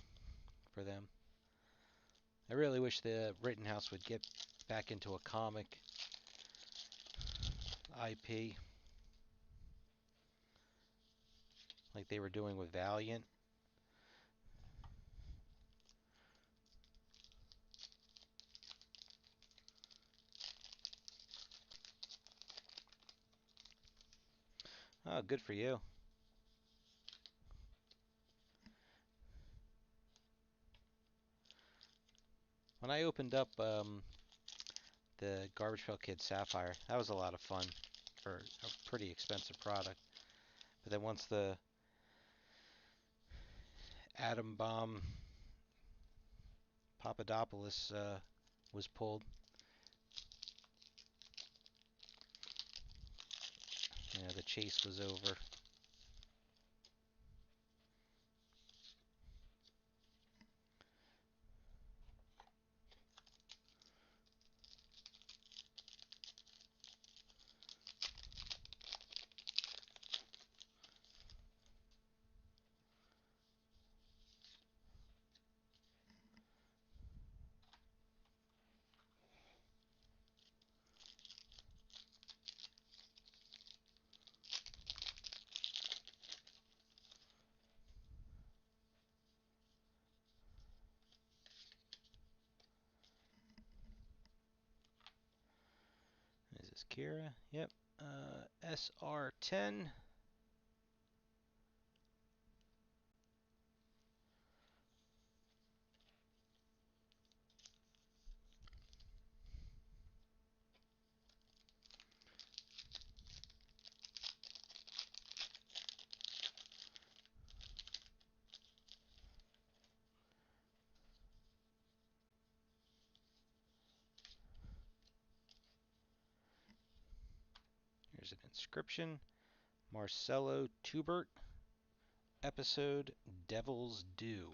for them. I really wish the Rittenhouse would get back into a comic IP like they were doing with Valiant. Oh, good for you. When I opened up the Garbage Pail Kid Sapphire, that was a lot of fun for a pretty expensive product. But then once the Atom Bomb Papadopoulos was pulled, the chase was over. Is this Kira? Yep. SR10. Here's an inscription. Marcelo Tubert, episode Devil's Due.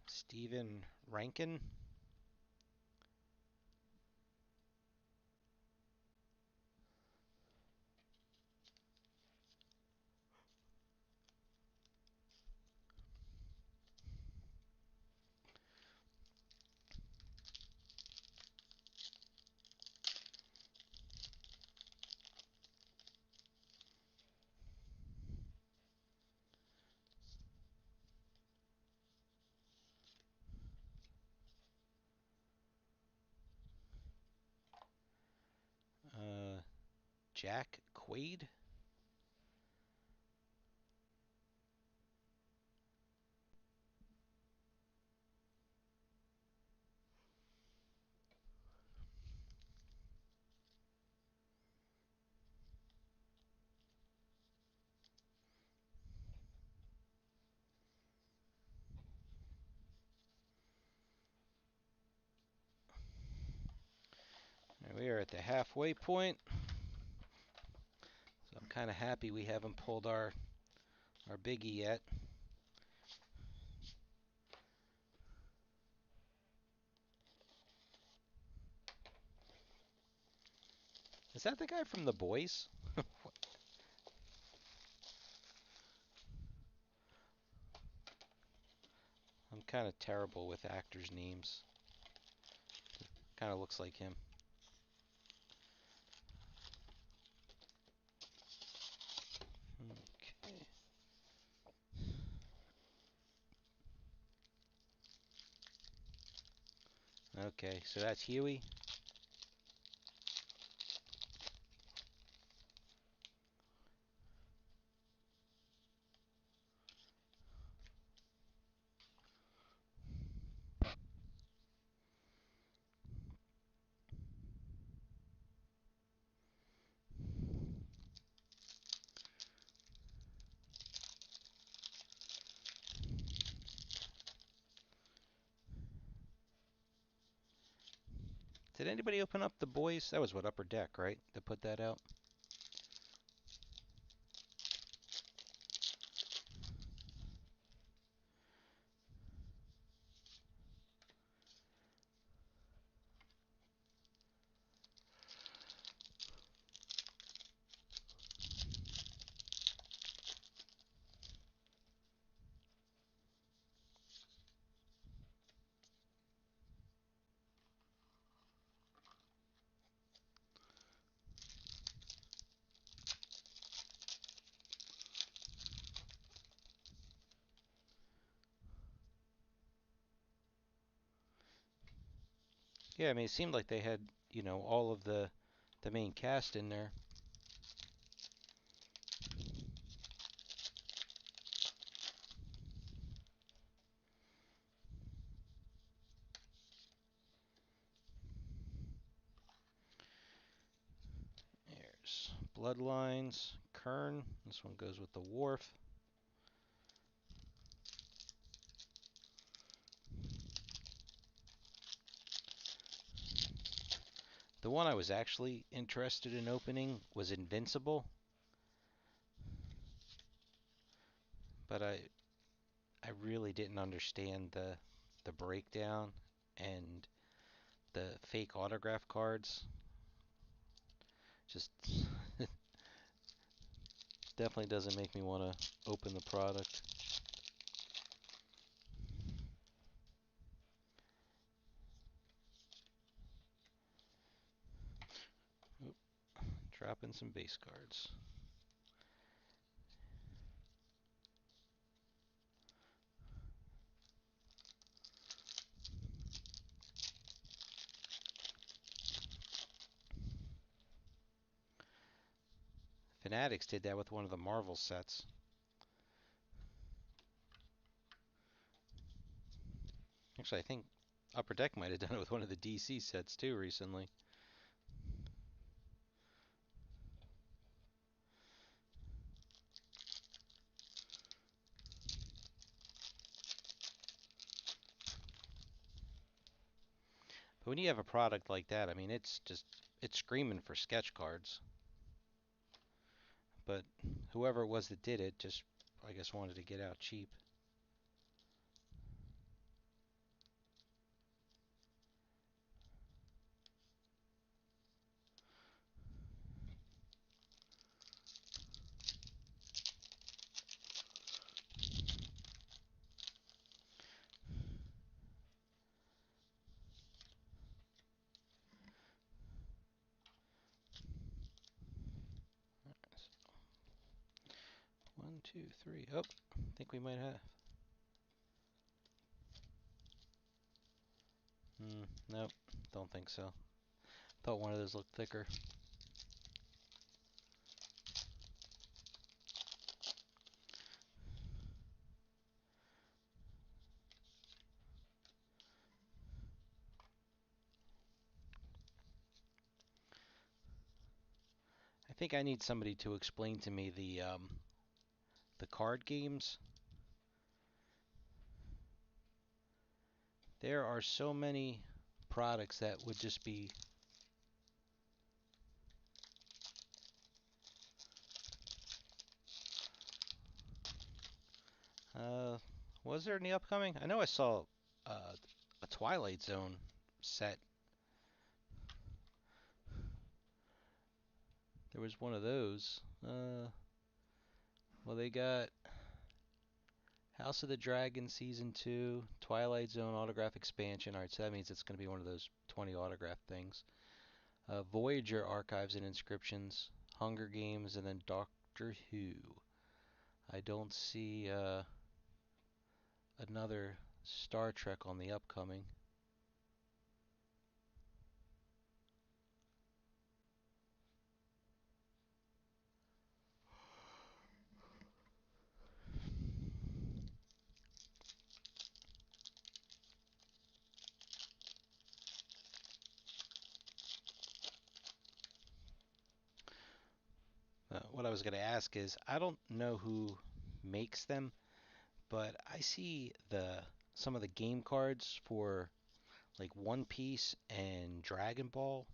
Stephen Rankin. Jack Quaid. at the halfway point. So I'm kind of happy we haven't pulled our biggie yet. Is that the guy from The Boys? I'm kind of terrible with actors' names. Kind of looks like him. Okay. Okay, so that's Huey. Did anybody open up The Boys? That was what, Upper Deck, right? That put that out? Yeah, I mean, it seemed like they had, all of the main cast in there. There's Bloodlines, Kern. This one goes with the Wharf. The one I was actually interested in opening was Invincible, but I really didn't understand the breakdown and the fake autograph cards. Just definitely doesn't make me want to open the product. Oop, dropping some base cards. Fanatics did that with one of the Marvel sets. Actually, I think Upper Deck might have done it with one of the DC sets too recently. But when you have a product like that, I mean, it's screaming for sketch cards. But whoever it was that did it just, I guess, wanted to get out cheap. One, two, three. Oh, I think we might have. Nope, don't think so. Thought one of those looked thicker. I think I need somebody to explain to me the card games. There are so many products that would just be Uh, was there any upcoming? I know I saw uh, a Twilight Zone set. There was one of those. Well, they got House of the Dragon Season 2, Twilight Zone Autograph Expansion. Alright, so that means it's going to be one of those 20 autograph things. Voyager Archives and Inscriptions, Hunger Games, and then Doctor Who. I don't see another Star Trek on the upcoming. What I was going to ask is, I don't know who makes them, but I see the some of the game cards for like One Piece and Dragon Ball,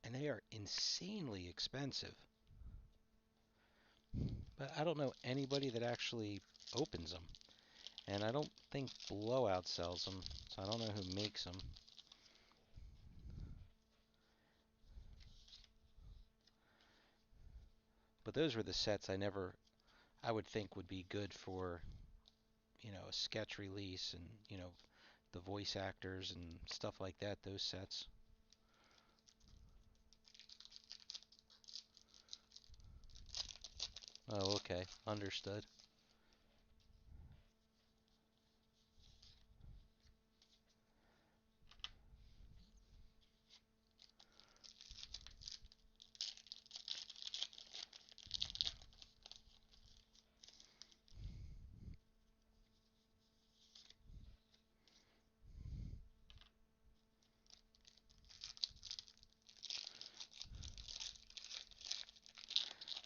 and they are insanely expensive. But I don't know anybody that actually opens them, and I don't think Blowout sells them, so I don't know who makes them. But those were the sets I would think would be good for, a sketch release and, the voice actors and stuff like that, those sets. Oh, okay. Understood.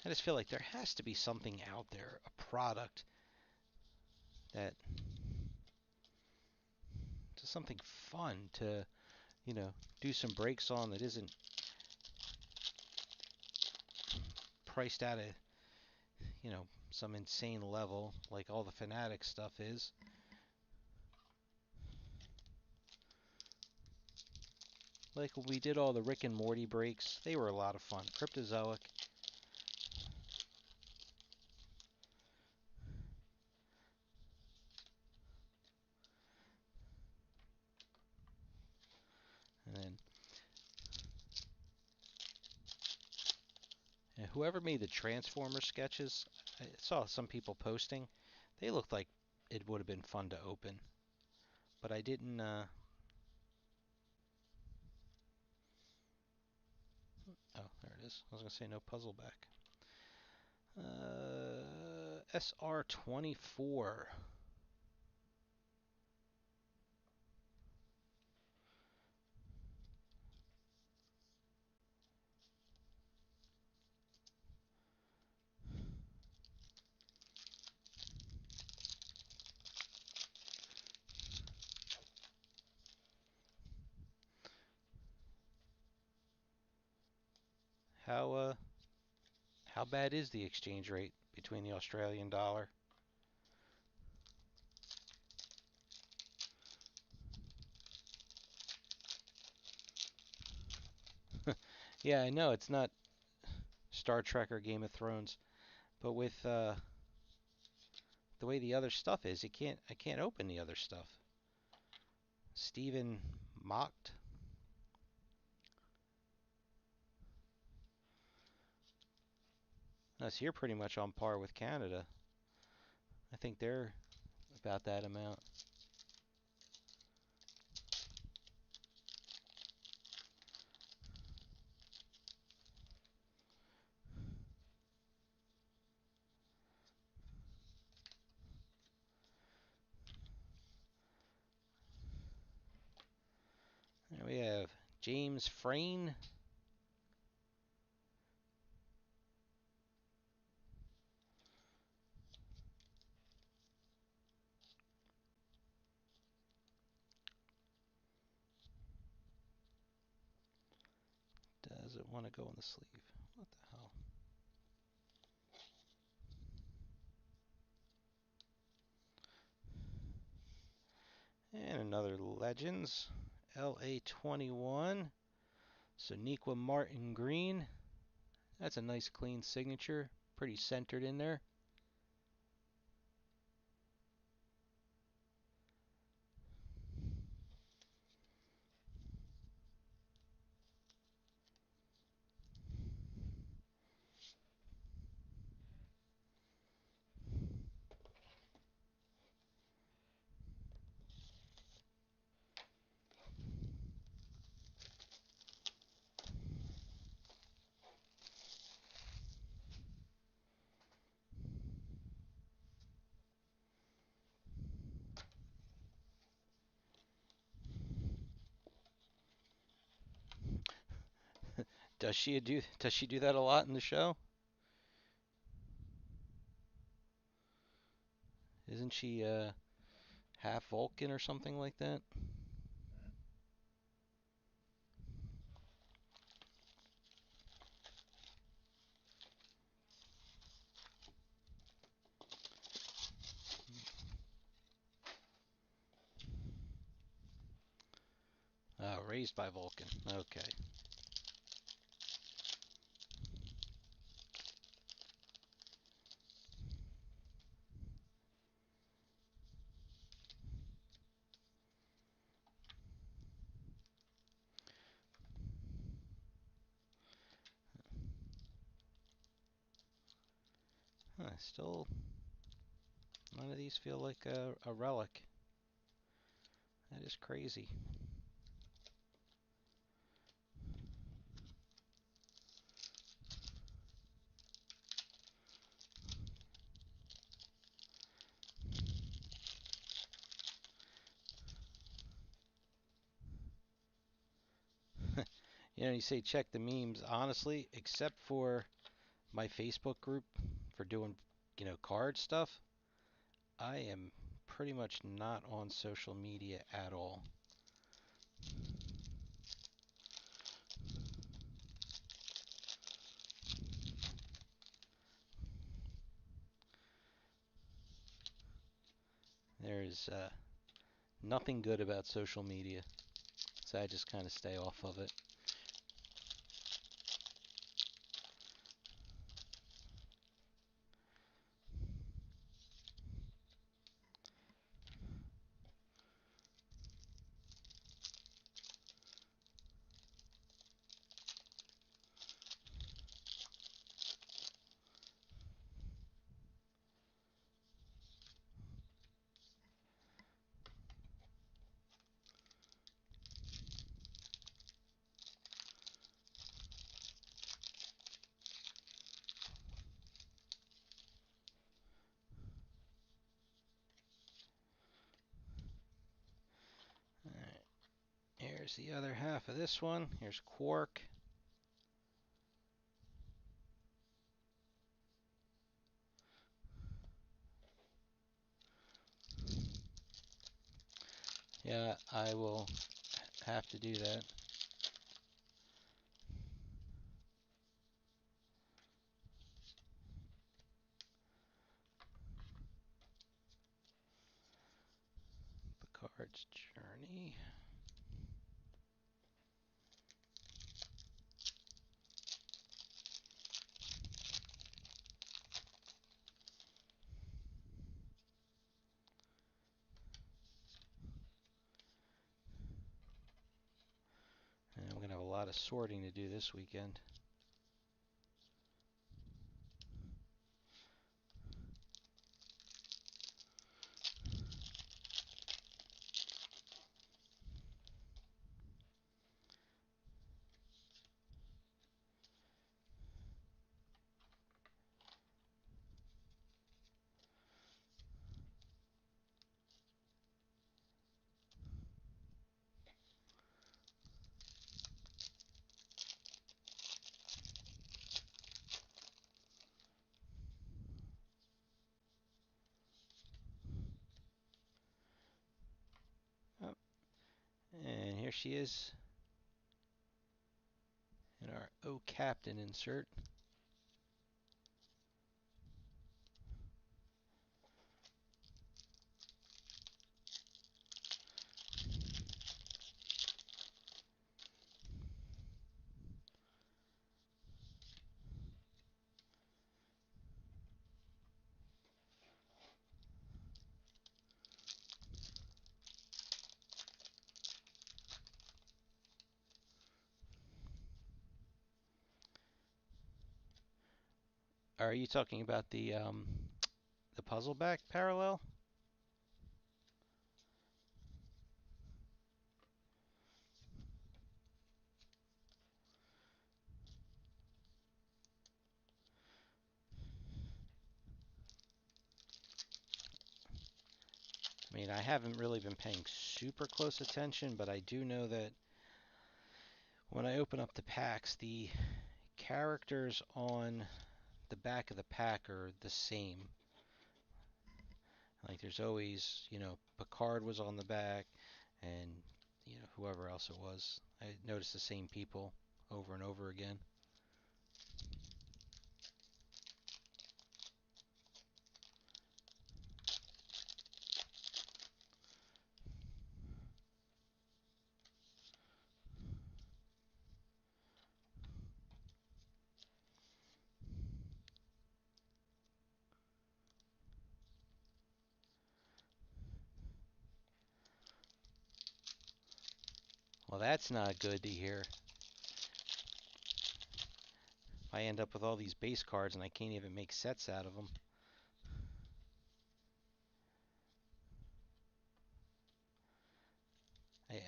I just feel like there has to be something out there, a product that just something fun to, do some breaks on that isn't priced at a, some insane level like all the Fanatic stuff is. Like when we did all the Rick and Morty breaks, they were a lot of fun. Cryptozoic. And then whoever made the Transformer sketches, I saw some people posting. They looked like it would have been fun to open, but I didn't. Oh, there it is. I was gonna say no puzzle back. SR24. How bad is the exchange rate between the Australian dollar? Yeah, I know it's not Star Trek or Game of Thrones, but with the way the other stuff is, I can't open the other stuff. Stephen mocked. Us here pretty much on par with Canada. I think they're about that amount. There we have James Frain. Does it want to go in the sleeve? What the hell? another Legends. LA21. Soniqua Martin Green. That's a nice clean signature. Pretty centered in there. Does she do that a lot in the show? Isn't she half Vulcan or something like that? Oh, raised by Vulcan. Okay. Still, none of these feel like a relic. That is crazy. You say check the memes. Honestly, except for my Facebook group for doing, card stuff, I am pretty much not on social media at all. There's nothing good about social media, so I just kind of stay off of it. All right. Here's the other half of this one. Here's Quark. Yeah, I will have to do that. Picard's Journey. And I'm going to have a lot of sorting to do this weekend. Oh, and here she is in our O Captain insert. Are you talking about the puzzle back parallel? I mean, I haven't really been paying super close attention, but I do know that when I open up the packs, the characters on the back of the pack are the same. Like there's always, Picard was on the back, and whoever else it was. I noticed the same people over and over again. Well, that's not good to hear. I end up with all these base cards and I can't even make sets out of them.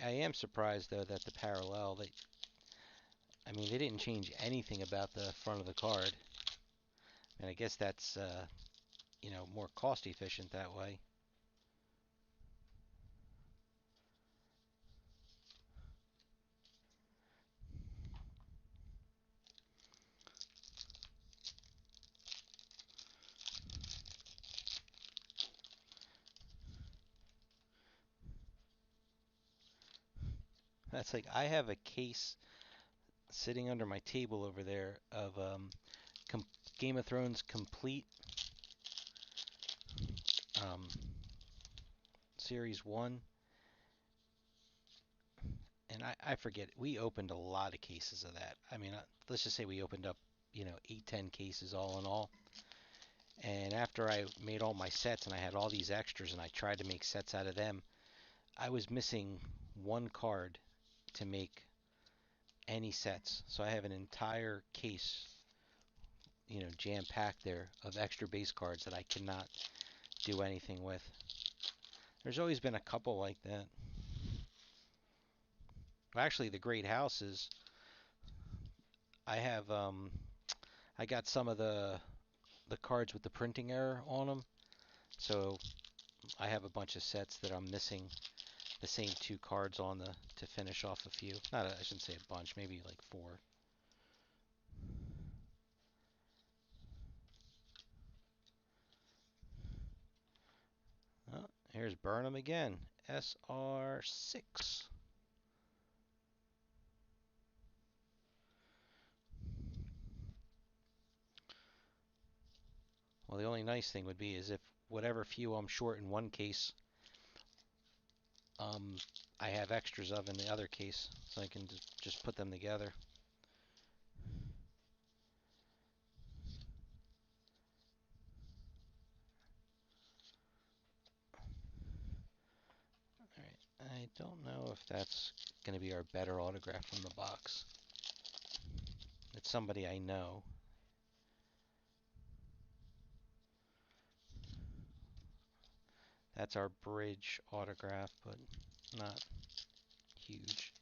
I am surprised though that the parallel, I mean, they didn't change anything about the front of the card. And I guess that's, more cost efficient that way. That's like, I have a case sitting under my table over there of Game of Thrones complete um, Series 1. And I forget, we opened a lot of cases of that. I mean, let's just say we opened up, 8, 10 cases all in all. And after I made all my sets and I had all these extras and I tried to make sets out of them, I was missing one card to make any sets. So I have an entire case, jam packed there of extra base cards that I cannot do anything with. There's always been a couple like that. Well, actually, the great houses, I have, I got some of the cards with the printing error on them. So I have a bunch of sets that I'm missing the same two cards on to finish off a few. I shouldn't say a bunch, maybe like 4. Oh, here's Burnham again. SR6. Well, the only nice thing would be is if whatever few I'm short in one case, um, I have extras of in the other case, so I can just put them together. Alright, I don't know if that's going to be our better autograph from the box. It's somebody I know. That's our bridge autograph, but not huge.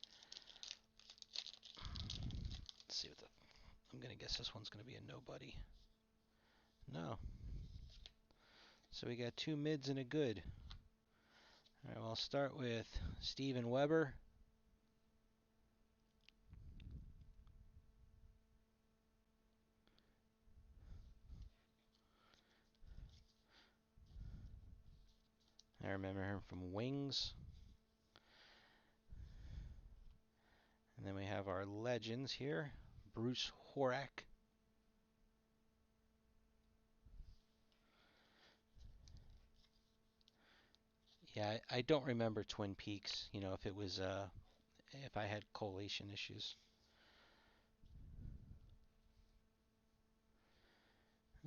Let's see what I'm gonna guess this one's gonna be a nobody. No. So we got 2 mids and a good. Alright, well, I'll start with Steven Weber. I remember him from Wings. And then we have our legends here. Bruce Horak. Yeah, I don't remember Twin Peaks, if it was, if I had collation issues.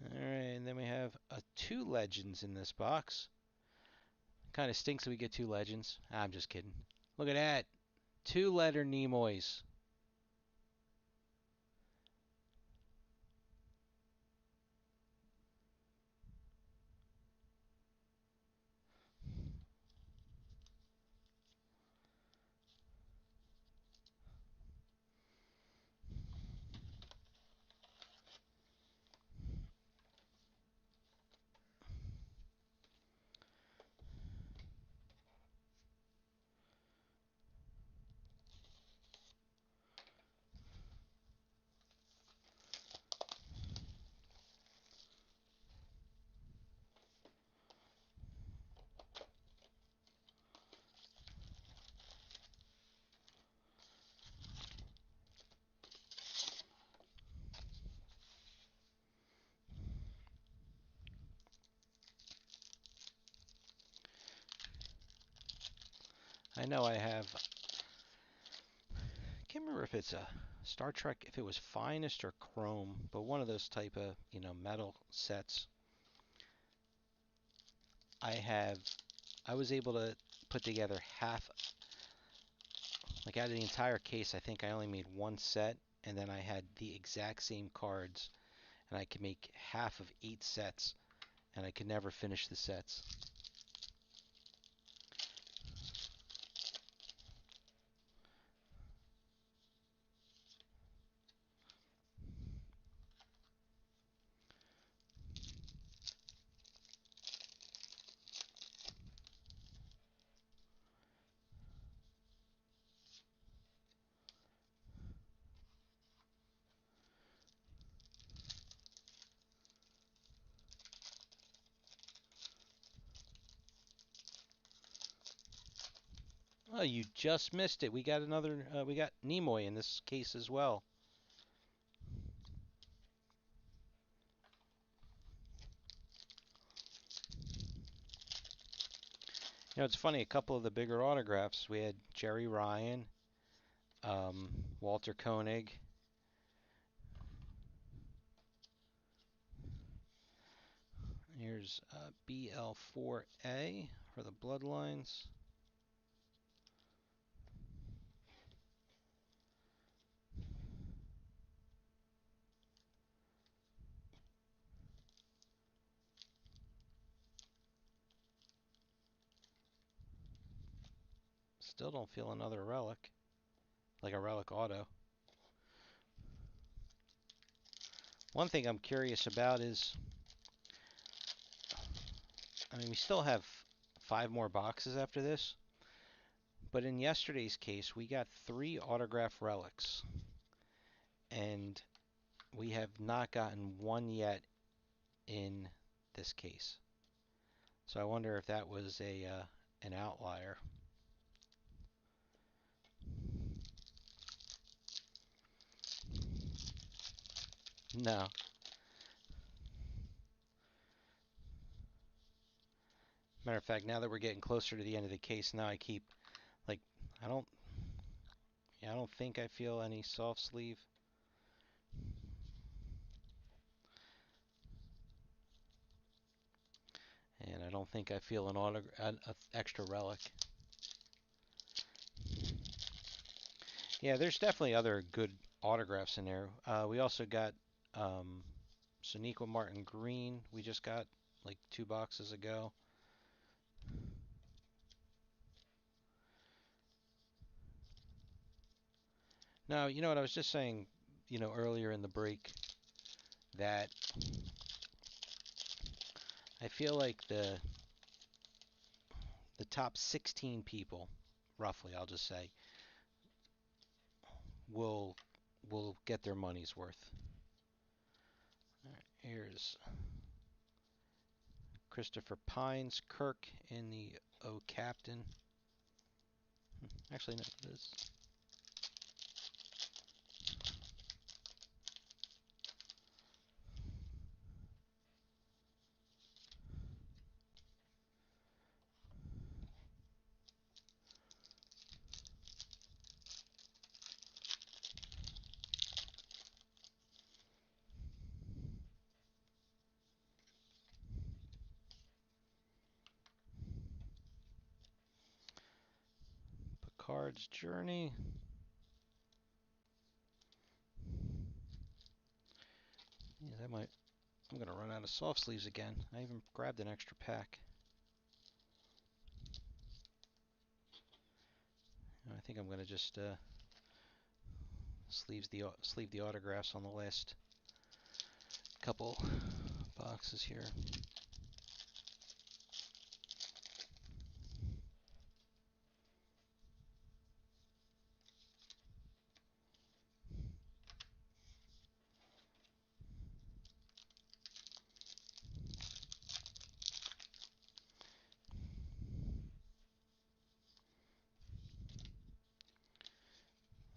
Alright, and then we have 2 legends in this box. Kind of stinks that we get 2 legends. I'm just kidding. Look at that. 2 Leonard Nimoys. I know I have. I can't remember if it's a Star Trek, if it was Finest or Chrome, but one of those type of metal sets. I have. I was able to put together half, like out of the entire case. I think I only made one set, and then I had the exact same cards, and I could make half of 8 sets, and I could never finish the sets. Oh, you just missed it. We got another. We got Nimoy in this case as well. It's funny. A couple of the bigger autographs. We had Jerry Ryan, Walter Koenig. Here's BL4A for the Bloodlines. Still don't feel another relic, like a relic auto. One thing I'm curious about is, I mean, we still have 5 more boxes after this, but in yesterday's case, we got 3 autograph relics, and we have not gotten one yet in this case. So I wonder if that was an outlier. No. Matter of fact, now that we're getting closer to the end of the case, now I keep, like, I don't I don't think I feel any soft sleeve. And I don't think I feel an extra relic. Yeah, there's definitely other good autographs in there. We also got Sonequa Martin Green. We just got like 2 boxes ago. Now, you know what I was just saying, earlier in the break, that I feel like the top 16 people, roughly, I'll just say, will get their money's worth. All right, here's Christopher Pines, Kirk in the O Captain. Actually, no, this. Picard's Journey. Yeah, that might. I'm gonna run out of soft sleeves again. I even grabbed an extra pack. I think I'm gonna just sleeve the autographs on the last couple boxes here.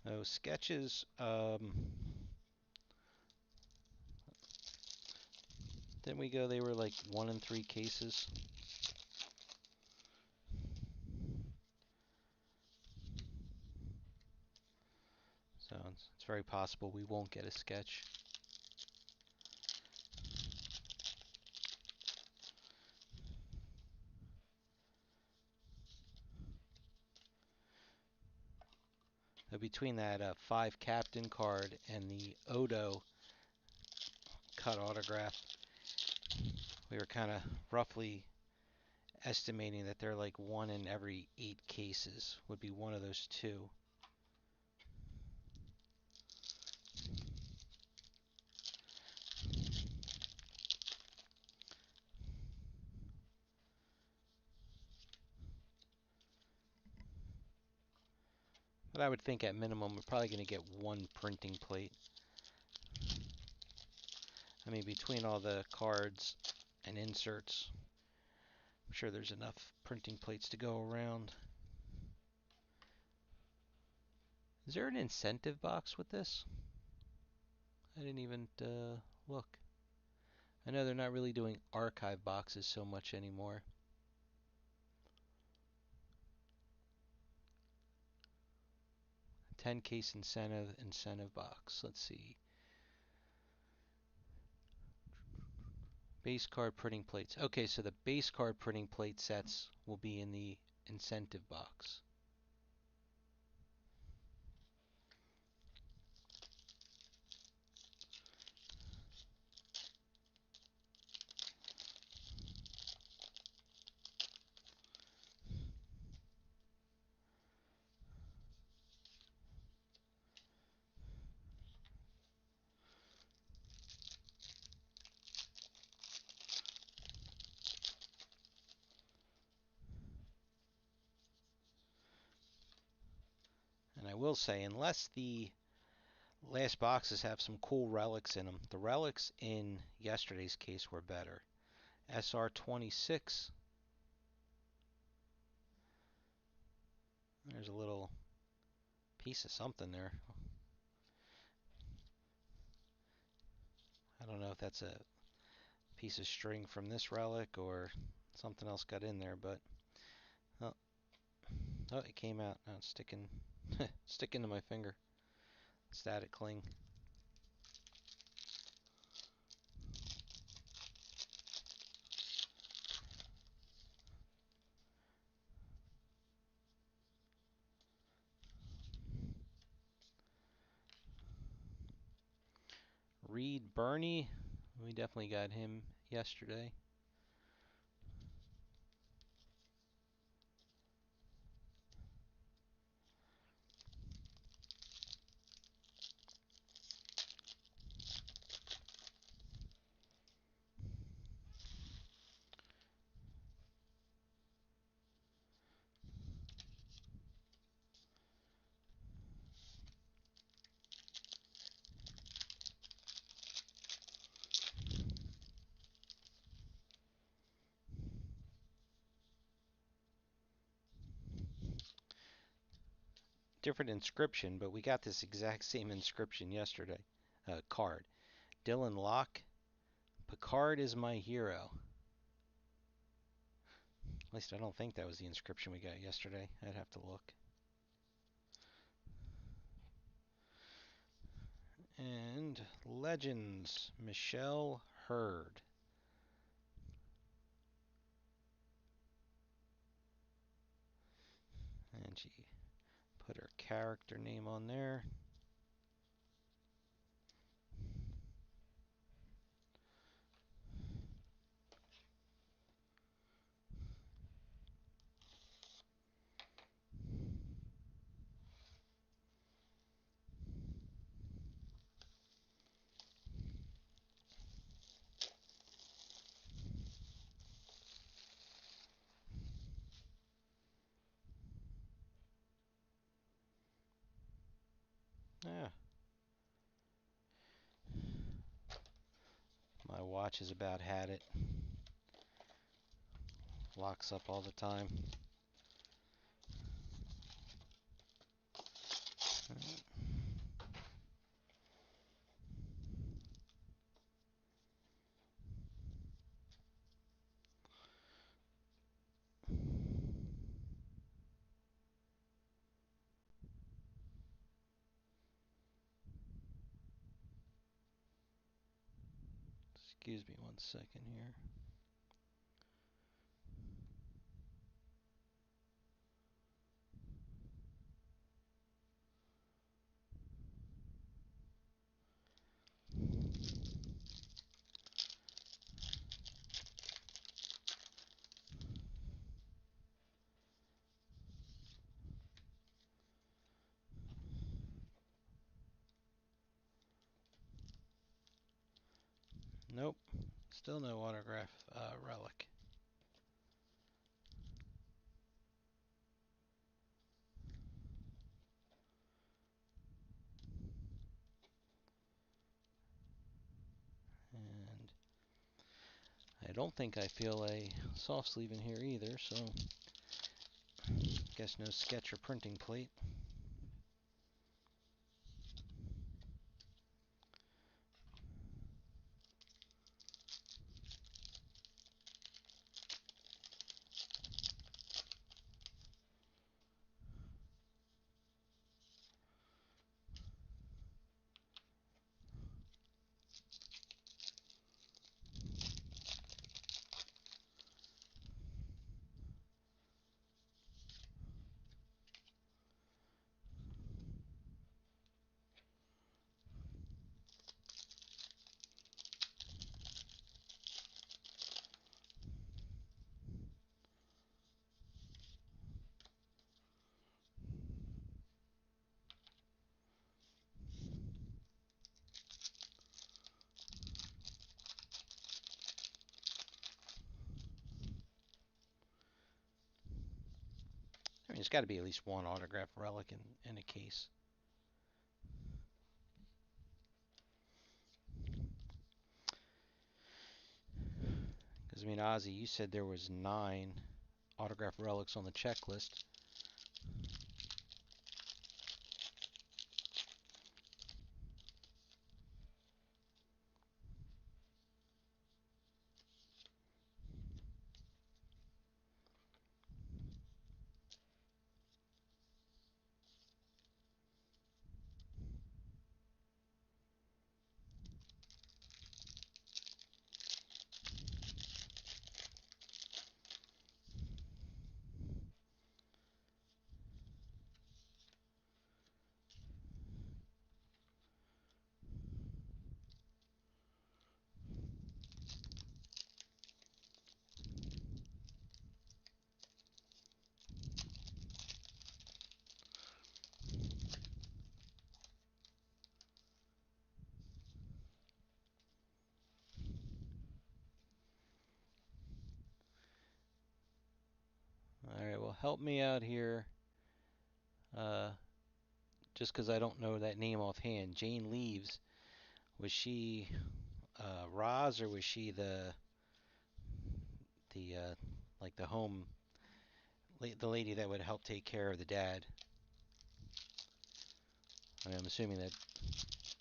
Those sketches. Didn't we go? They were like 1 in 3 cases. So it's very possible we won't get a sketch. So between that 5 captain card and the Odo cut autograph, we were kind of roughly estimating that they're like 1 in every 8 cases would be one of those two. But I would think at minimum we're probably going to get 1 printing plate. I mean, between all the cards and inserts, I'm sure there's enough printing plates to go around. Is there an incentive box with this? I didn't even look. I know they're not really doing archive boxes so much anymore. $10 incentive box. Let's see. Base card printing plates. Okay, so the base card printing plate sets will be in the incentive box. And I will say, unless the last boxes have some cool relics in them, the relics in yesterday's case were better. SR26. There's a little piece of something there. I don't know if that's a piece of string from this relic or something else got in there, but oh, oh it came out. Now it's sticking, sticking to my finger. Static cling. Reed Burney, we definitely got him yesterday. Different inscription, but we got this exact same inscription yesterday. Card. Dylan Locke. Picard is my hero. At least I don't think that was the inscription we got yesterday. I'd have to look. And Legends. Michelle Hurd. And she put her character name on there. Yeah. My watch has about had it. Locks up all the time. Excuse me 1 second here. Nope, still no autograph relic. And I don't think I feel a soft sleeve in here either, so guess no sketch or printing plate. I mean, there's got to be at least one autograph relic in a case. Because, I mean, Ozzy, you said there was 9 autograph relics on the checklist. Alright, well, help me out here. Just because I don't know that name offhand. Jane Leaves. Was she Roz, or was she the like the home, the lady that would help take care of the dad? I mean, I'm assuming that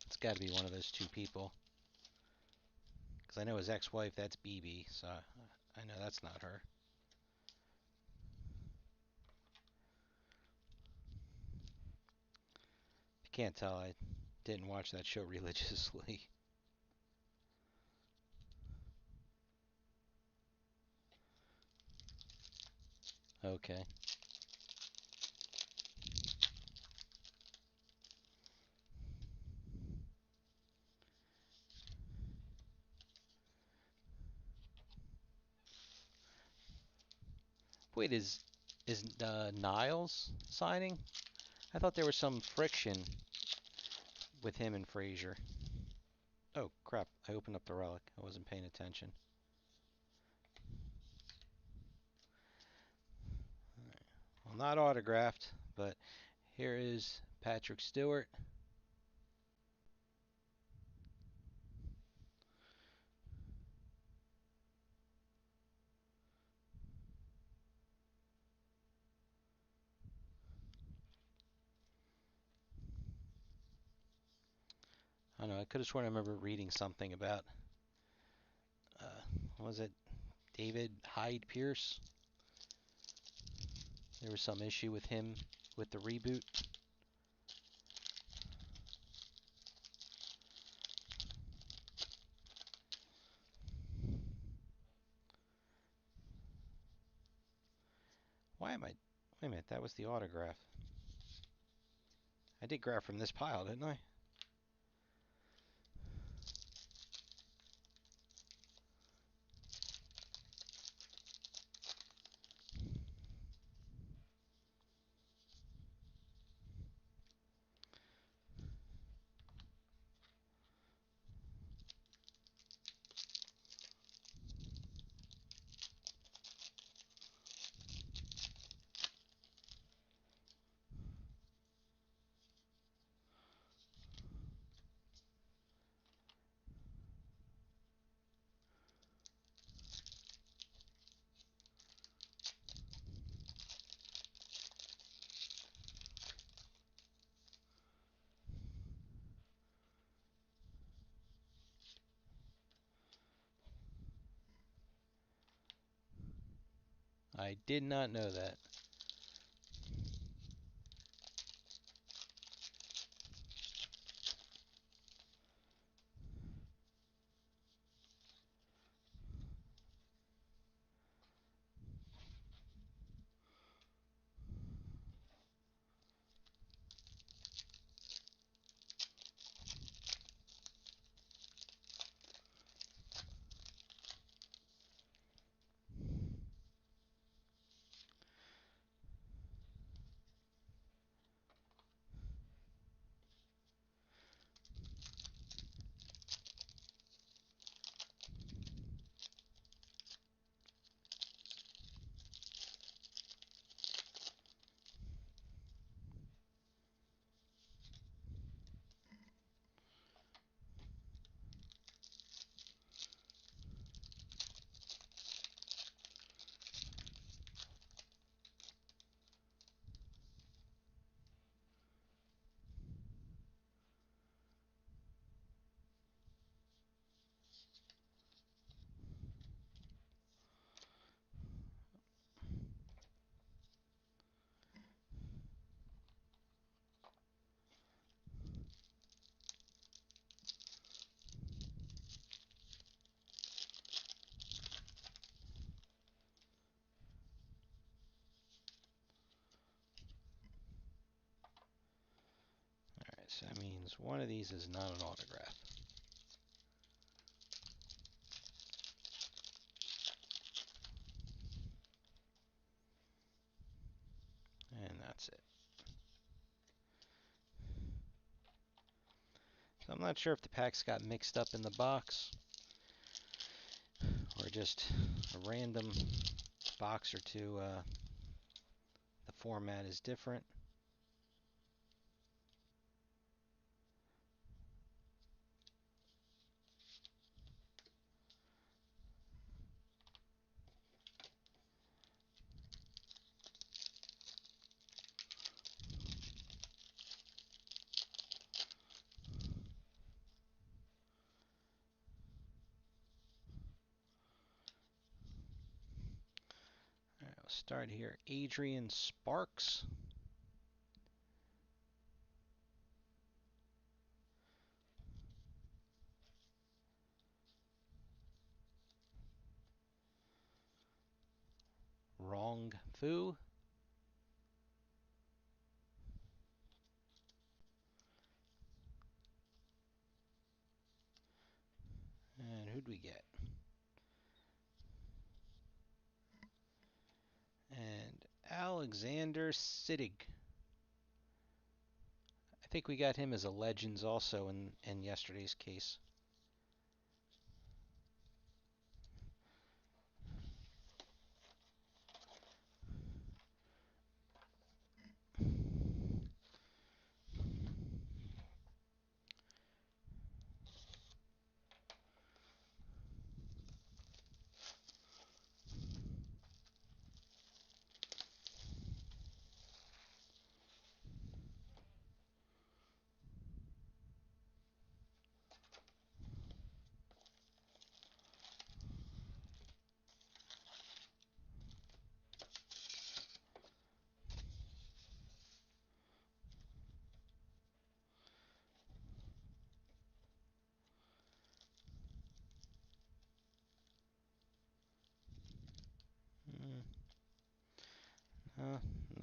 it's got to be one of those two people. Because I know his ex-wife, that's BB, so I know that's not her. If you can't tell, I didn't watch that show religiously. Okay. Wait, is Niles signing? I thought there was some friction with him and Frazier. Oh crap! I opened up the relic. I wasn't paying attention. Well, not autographed, but here is Patrick Stewart. I don't know. I could have sworn I remember reading something about, was it David Hyde Pierce? There was some issue with him with the reboot. Why am I? Wait a minute, that was the autograph. I did grab from this pile, didn't I? I did not know that. Alright, so that means one of these is not an autograph. And that's it. So I'm not sure if the packs got mixed up in the box or just a random box or two. The format is different. Alright, we'll start here. Adrian Sparks. Wrong Fu. And who'd we get? And Alexander Siddig. I think we got him as a Legends also in yesterday's case.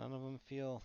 None of them feel.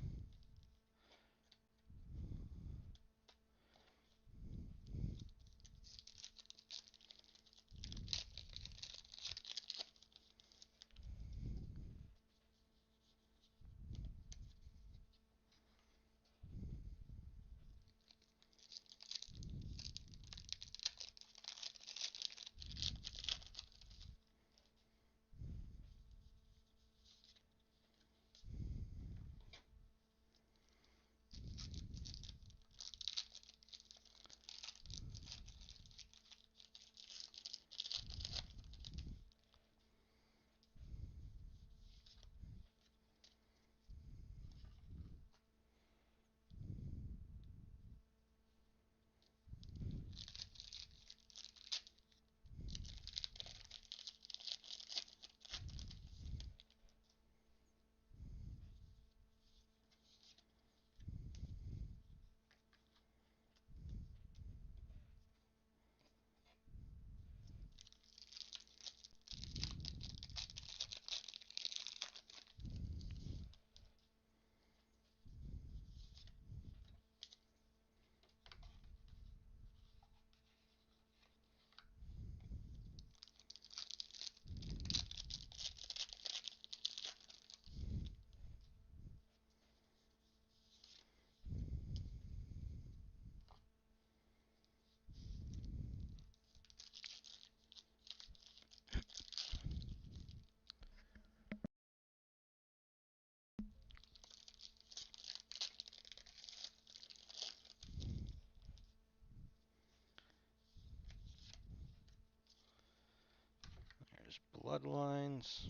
There's bloodlines.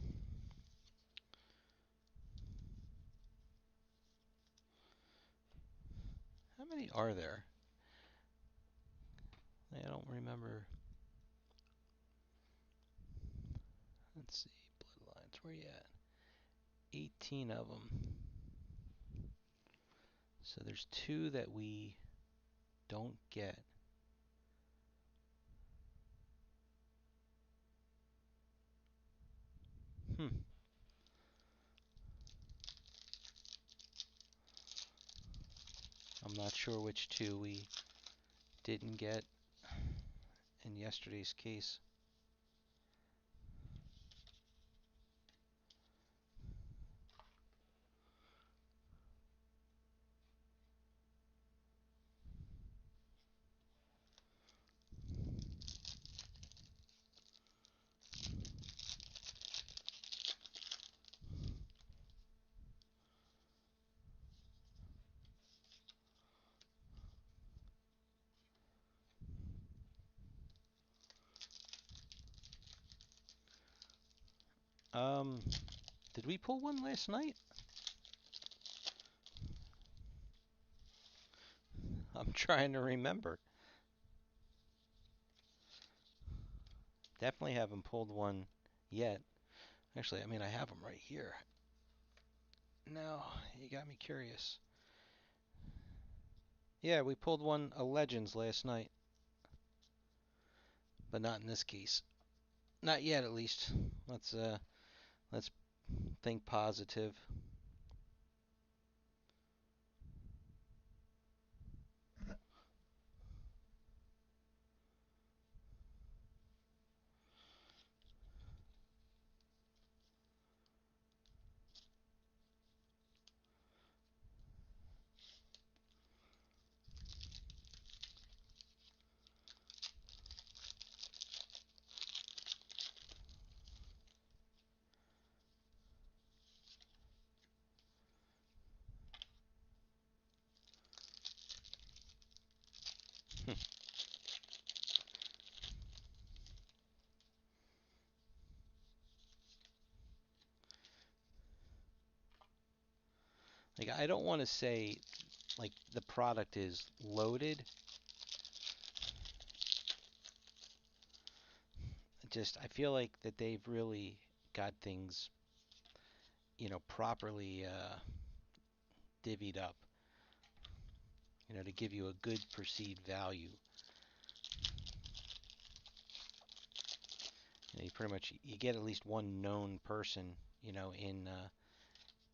How many are there? I don't remember. Let's see. Bloodlines. Where you at? 18 of them. So there's two that we don't get. Hmm. I'm not sure which two we didn't get in yesterday's case. Um, did we pull one last night? I'm trying to remember. Definitely haven't pulled one yet. Actually, I mean, I have them right here. Now, you got me curious. Yeah, we pulled one, a Legends, last night. But not in this case. Not yet, at least. Let's think positive. Like, I don't want to say like the product is loaded. Just I feel like that they've really got things, properly divvied up, to give you a good perceived value. You pretty much you get at least one known person, in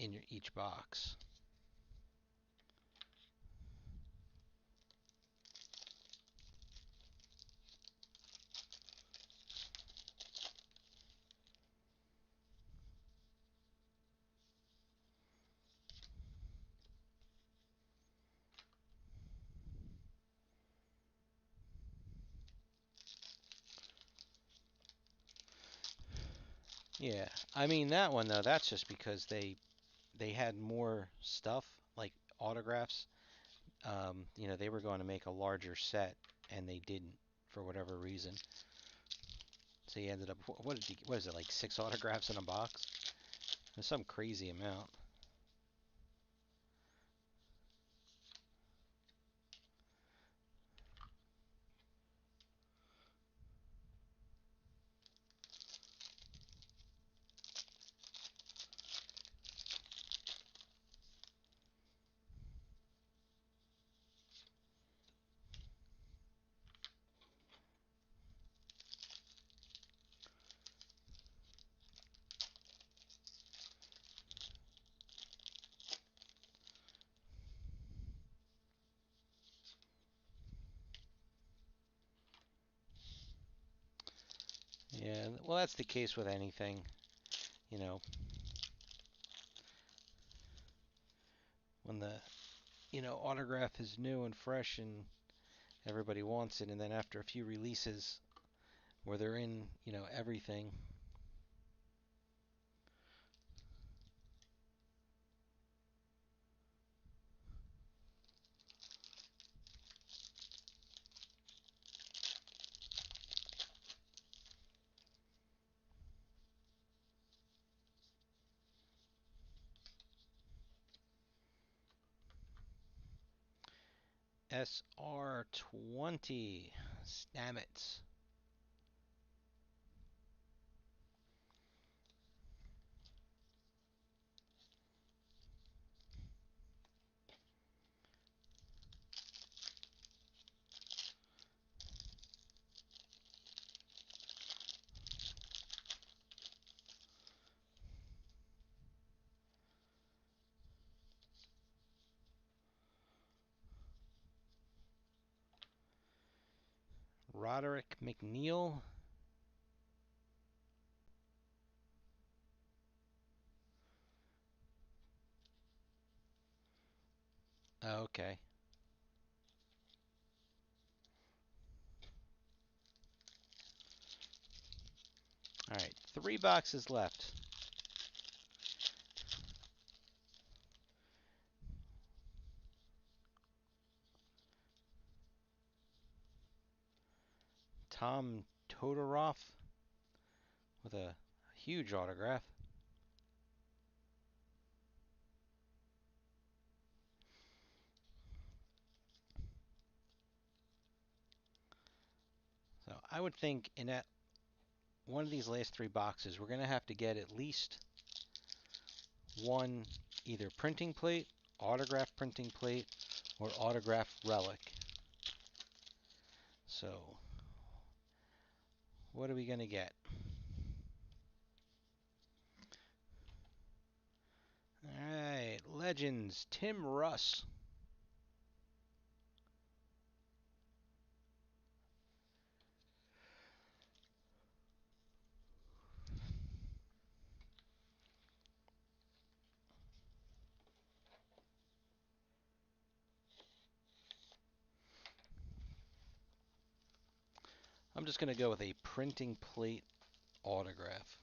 in each box. Yeah, I mean that one though. That's just because they had more stuff like autographs. They were going to make a larger set and they didn't for whatever reason. So he ended up what is it like 6 autographs in a box? There's some crazy amount. Yeah, well that's the case with anything, you know, when the autograph is new and fresh and everybody wants it, and then after a few releases where they're in, everything. SR20 Stamets. Roderick McNeil. Oh, okay. All right, 3 boxes left. Tom Todorov with a huge autograph. So I would think in that one of these last 3 boxes, we're going to have to get at least one either printing plate, autograph printing plate, or autograph relic. So what are we going to get? All right, Legends, Tim Russ. I'm just going to go with a printing plate autograph.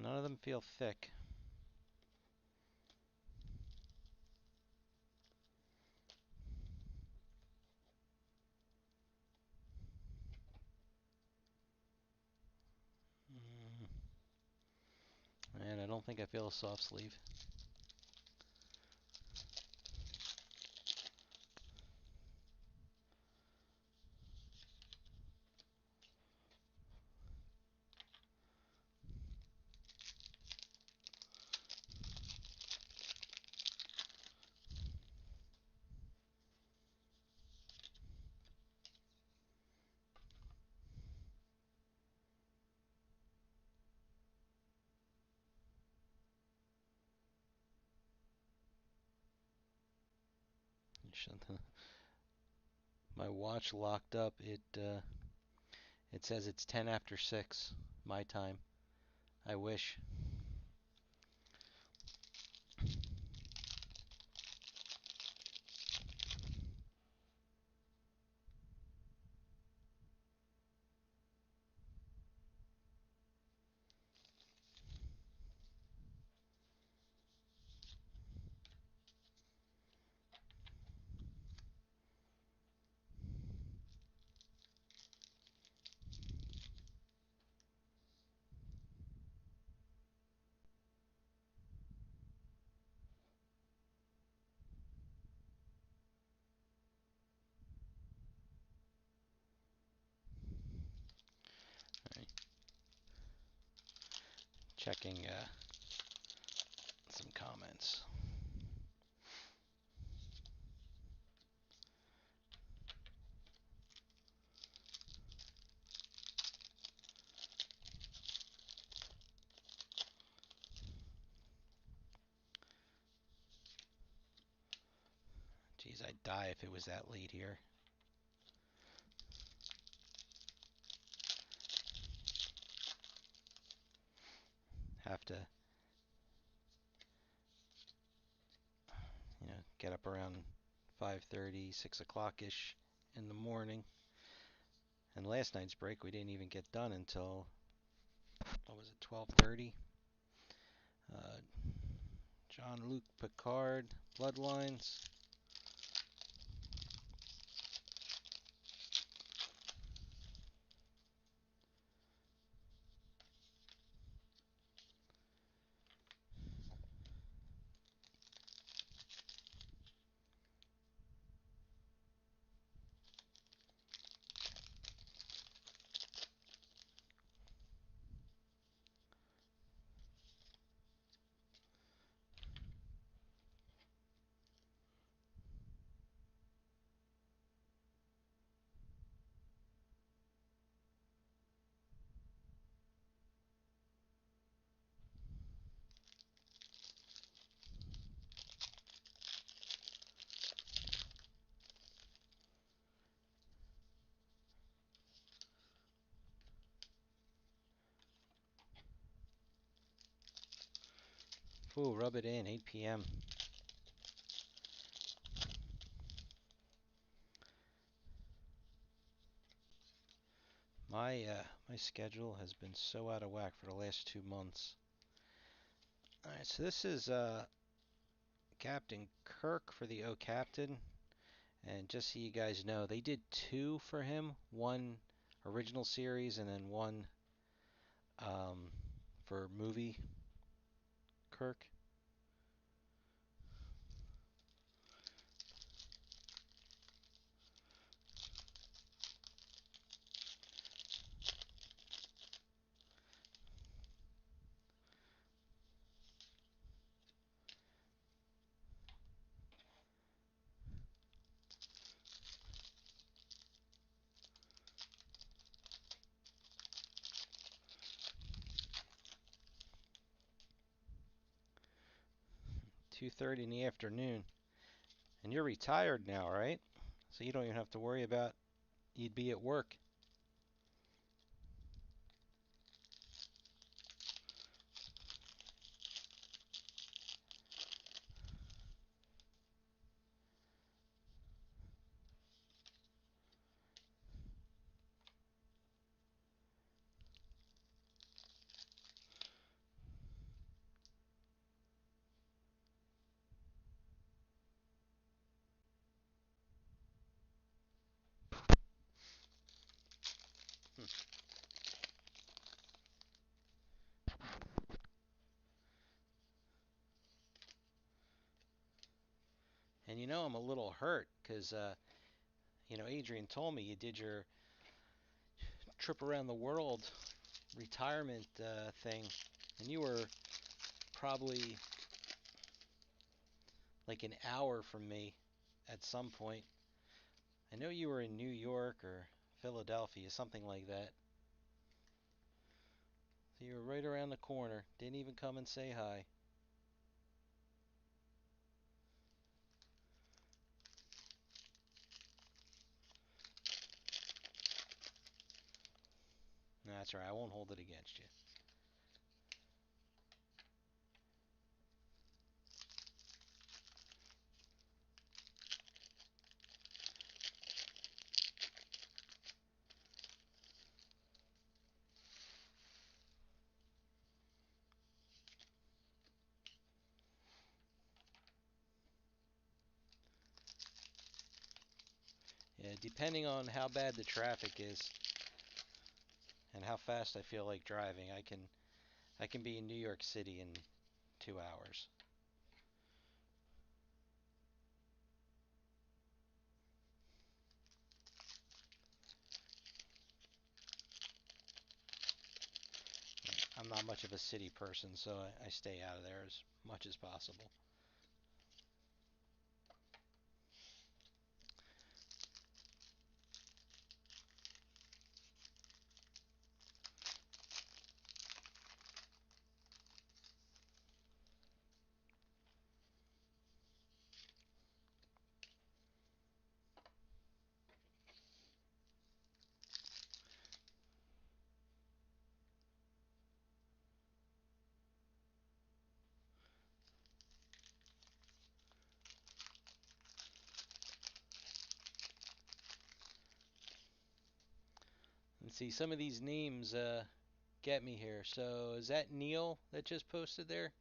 None of them feel thick. And I don't think I feel a soft sleeve. My watch locked up. It says it's 10 after 6 my time. I wish. All right. Checking some comments. Geez, I'd die if it was that late here. Have to, get up around 5:30, 6 o'clock ish in the morning. And last night's break, we didn't even get done until, what was it, 12:30? Uh, Jean-Luc Picard, Bloodlines. Ooh, rub it in, 8 p.m. My schedule has been so out of whack for the last 2 months. All right, so this is Captain Kirk for the O Captain, and just so you guys know, they did two for him, one original series and then one for movie Kirk. (2:30 in the afternoon). And you're retired now, right? So you don't even have to worry about you'd be at work. And I'm a little hurt because Adrian told me you did your trip around the world retirement thing, and you were probably like an hour from me at some point. I know you were in New York or Philadelphia, something like that. So you were right around the corner. Didn't even come and say hi. That's all right. I won't hold it against you. Yeah, depending on how bad the traffic is and how fast I feel like driving, I can be in New York City in 2 hours. I'm not much of a city person, so I stay out of there as much as possible. Let's see, some of these names get me here. So is that Neil that just posted there?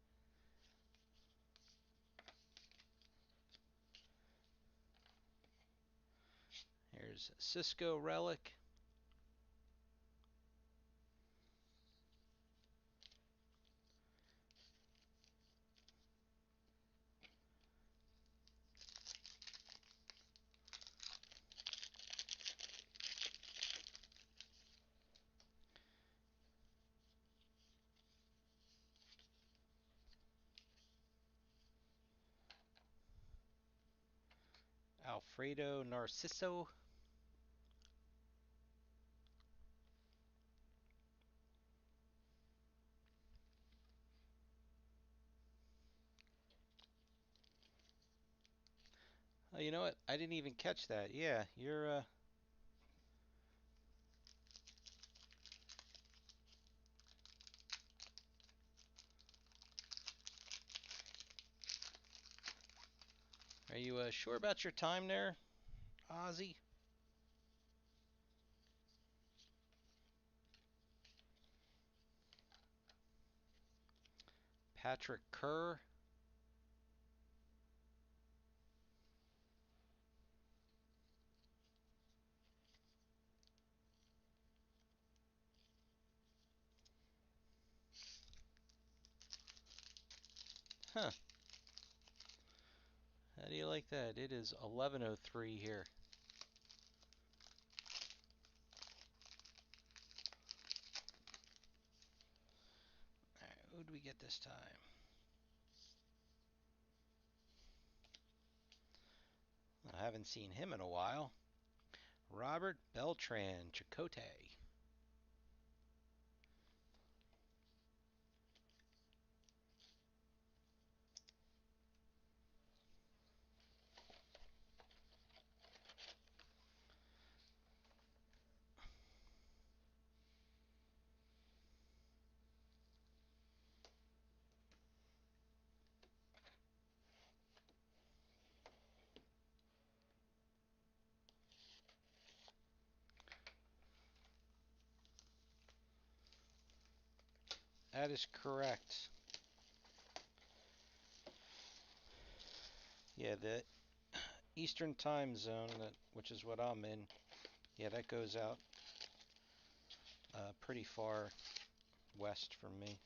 Here's Cisco Relic. Alfredo Narciso. Oh, you know what? I didn't even catch that. Yeah, you're are you sure about your time there, Ozzy? Patrick Kerr. Huh. How do you like that? It is 11:03 here. All right, who do we get this time? I haven't seen him in a while. Robert Beltran Chicote. That is correct. Yeah, the Eastern time zone, which is what I'm in, yeah, that goes out pretty far west from me.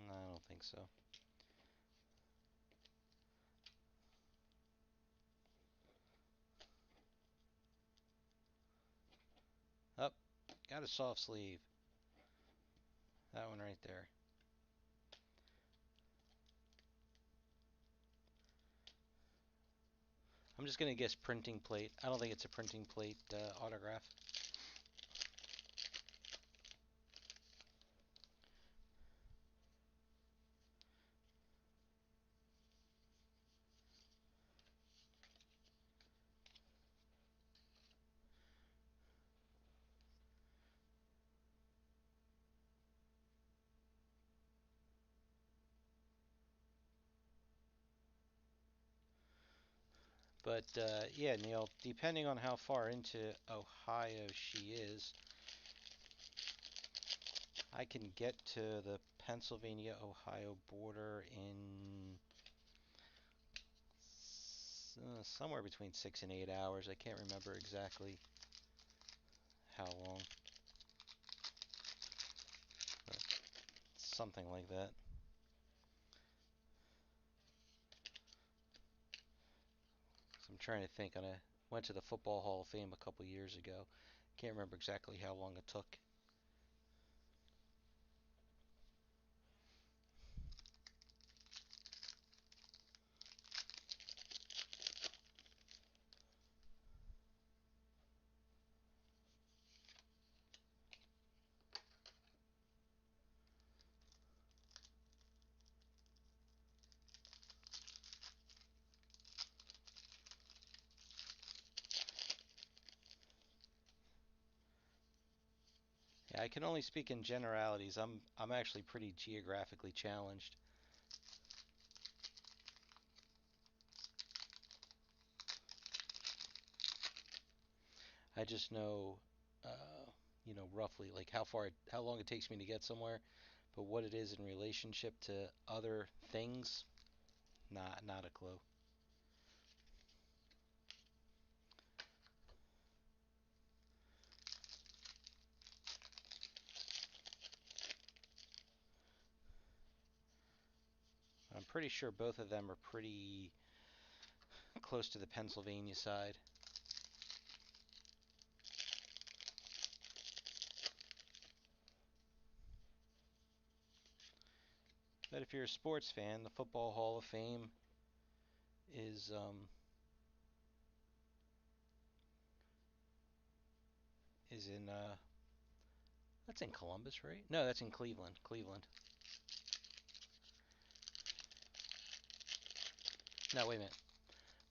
I don't think so. Up, got a soft sleeve. That one right there. I'm just gonna guess printing plate. I don't think it's a printing plate autograph. But yeah, Neil, depending on how far into Ohio she is, I can get to the Pennsylvania-Ohio border in somewhere between 6 and 8 hours. I can't remember exactly how long, but something like that. So I'm trying to think. I went to the Football Hall of Fame a couple years ago. Can't remember exactly how long it took. Yeah, I can only speak in generalities. I'm actually pretty geographically challenged. I just know, roughly like how long it takes me to get somewhere, but what it is in relationship to other things, not a clue. I'm pretty sure both of them are pretty close to the Pennsylvania side. But if you're a sports fan, the Football Hall of Fame is in that's in Columbus, right? No, that's in Cleveland. Cleveland. No, wait a minute.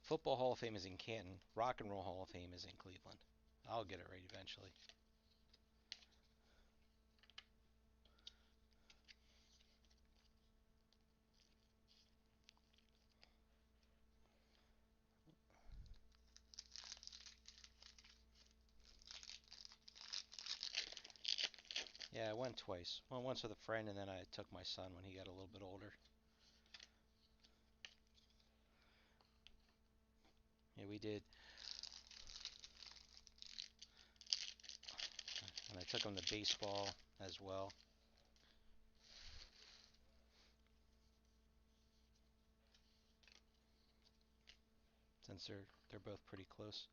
Football Hall of Fame is in Canton. Rock and Roll Hall of Fame is in Cleveland. I'll get it right eventually. Yeah, I went twice. Well, once with a friend, and then I took my son when he got a little bit older. Yeah, we did. And I took him to baseball as well, since they're both pretty close.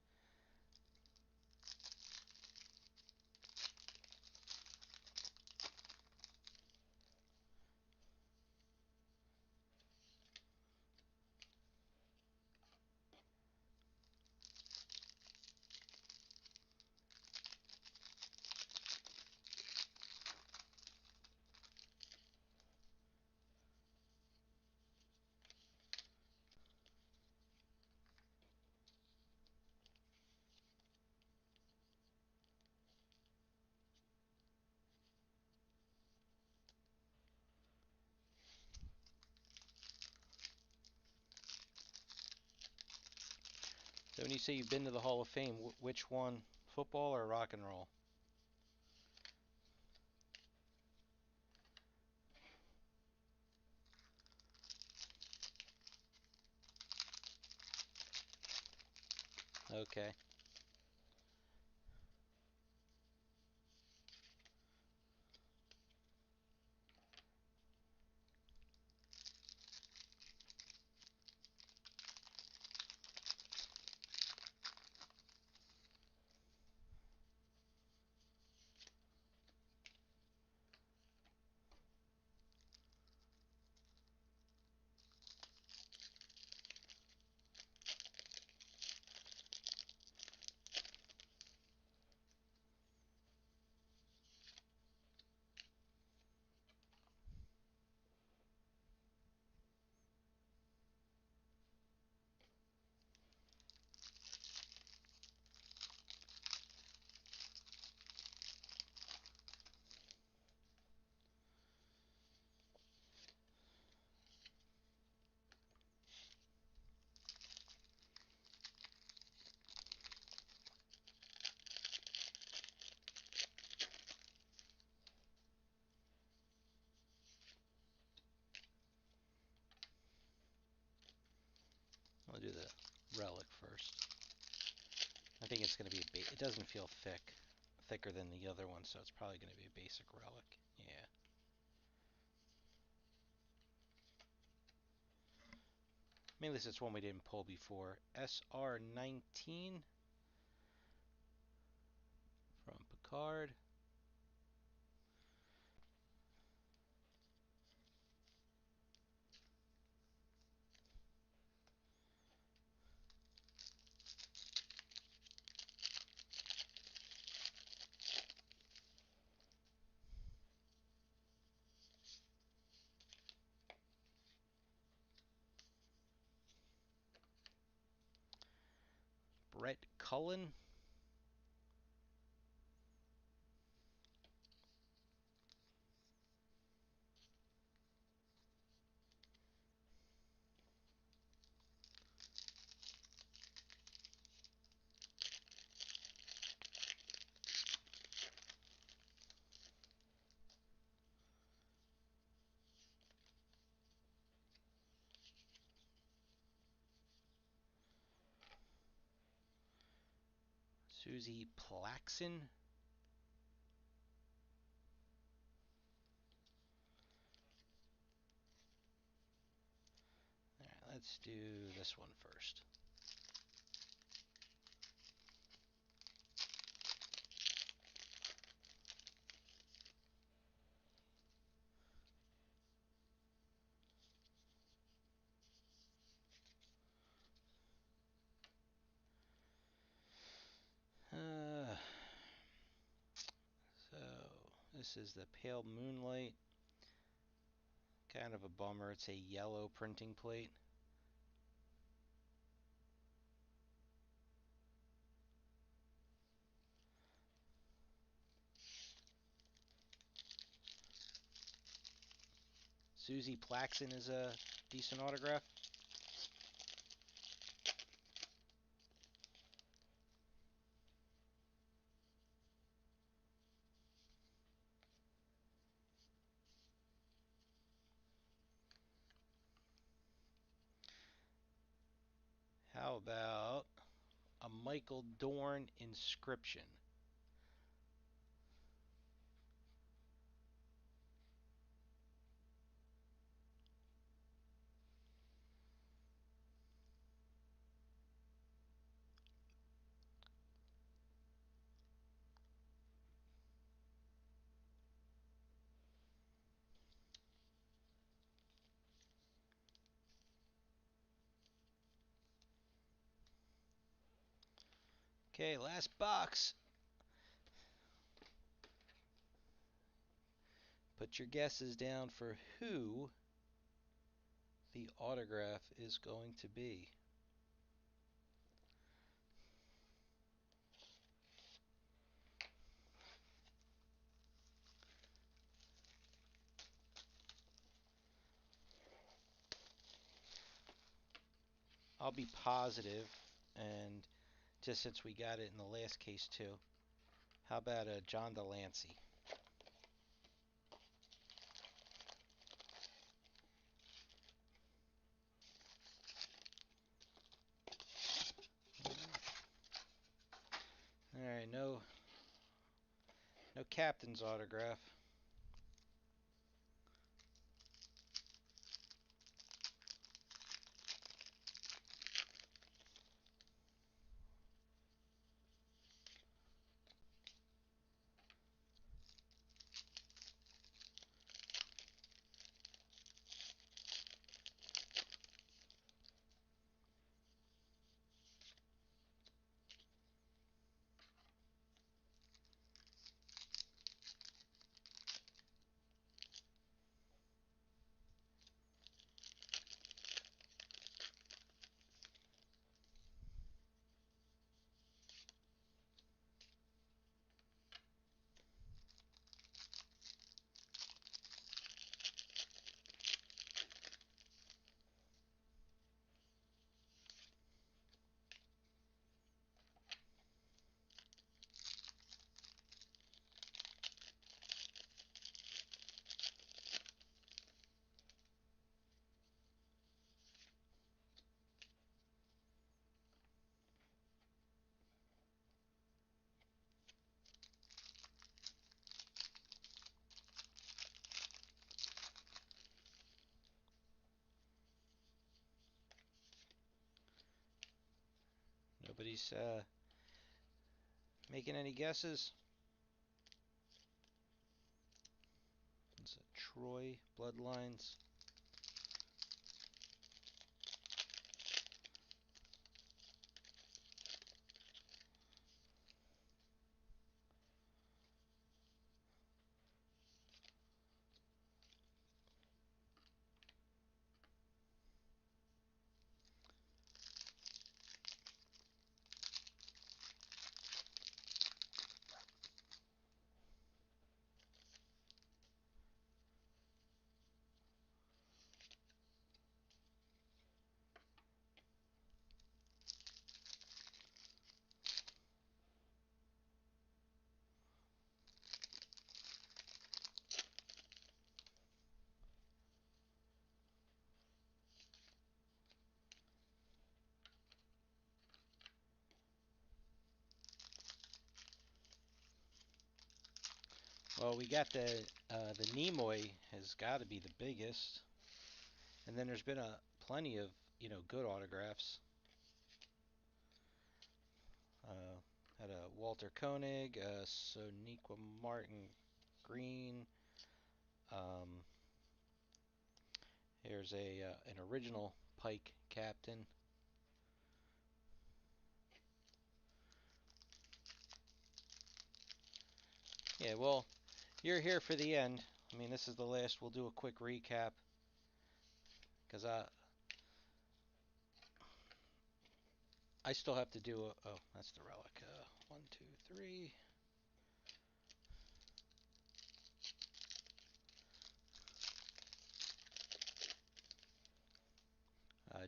So when you say you've been to the Hall of Fame, which one? Football or rock and roll? Okay. think it's going to be it doesn't feel thicker than the other one, so it's probably going to be a basic relic. Yeah. Mainly since it's one we didn't pull before. SR19 from Picard. Brett Cullen. Susie Plaxon. All right, let's do this one first. So this is the Pale Moonlight. Kind of a bummer. It's a yellow printing plate. Susie Plaxon is a decent autograph. How about a Michael Dorn inscription? Okay, last box. Put your guesses down for who the autograph is going to be. I'll be positive, and just since we got it in the last case too, how about a John Delancey? All right, no captain's autograph. Anybody's making any guesses? It's Troy Bloodlines. Well, we got the Nimoy has got to be the biggest, and then there's been a plenty of good autographs. Uh, had a Walter Koenig, Soniqua Martin Green. Um, Here's a an original Pike captain. Yeah, well, you're here for the end. I mean, this is the last. We'll do a quick recap because I still have to do a. Oh, that's the relic. 1, 2, 3.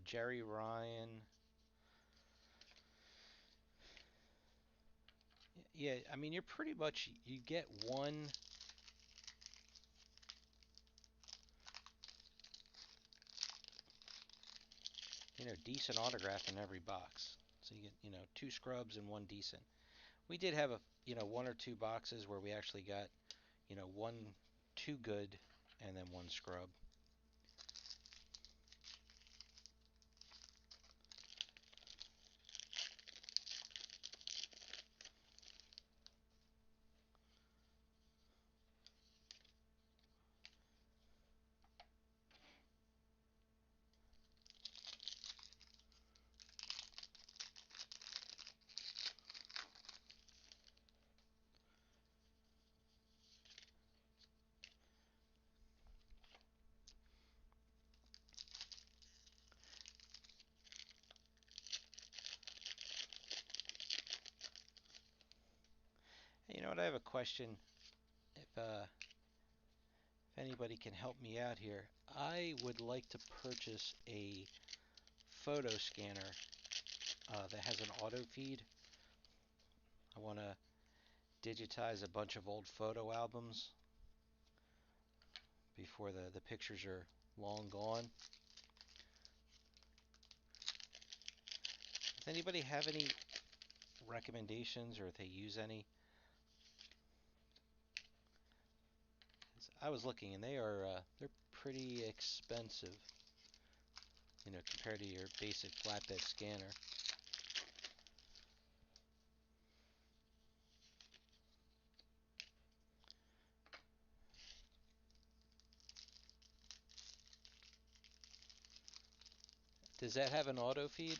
Jerry Ryan. Yeah, I mean, you're pretty much you get one. Decent autograph in every box. So you get, two scrubs and one decent. We did have one or two boxes where we actually got, one too good and then one scrub. Hey, you know what? I have a question. If anybody can help me out here, I would like to purchase a photo scanner that has an auto feed. I want to digitize a bunch of old photo albums before the pictures are long gone. Does anybody have any recommendations or if they use any? I was looking and they're pretty expensive, compared to your basic flatbed scanner. Does that have an auto feed?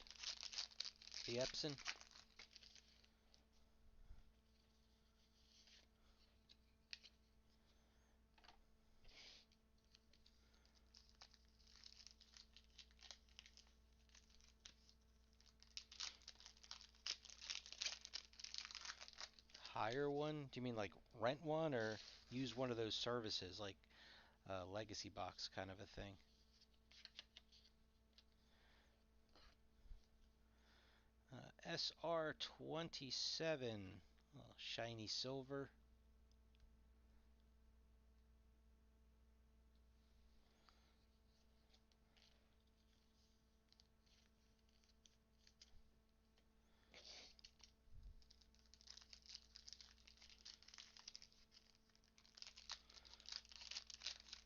The Epson? Hire one? Do you mean like rent one or use one of those services like Legacy Box kind of a thing? SR27, shiny silver.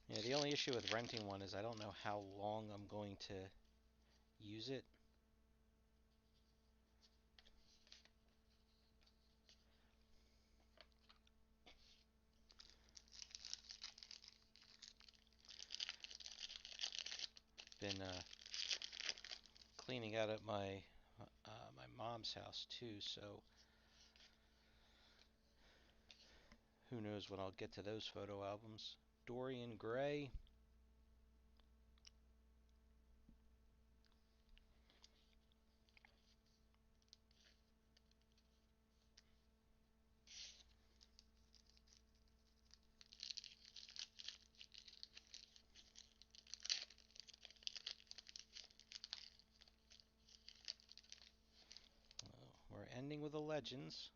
Yeah, the only issue with renting one is I don't know how long I'm going to use it. Been cleaning out at my mom's house too, so who knows when I'll get to those photo albums. Dorian Gray. We're ending with the Legends.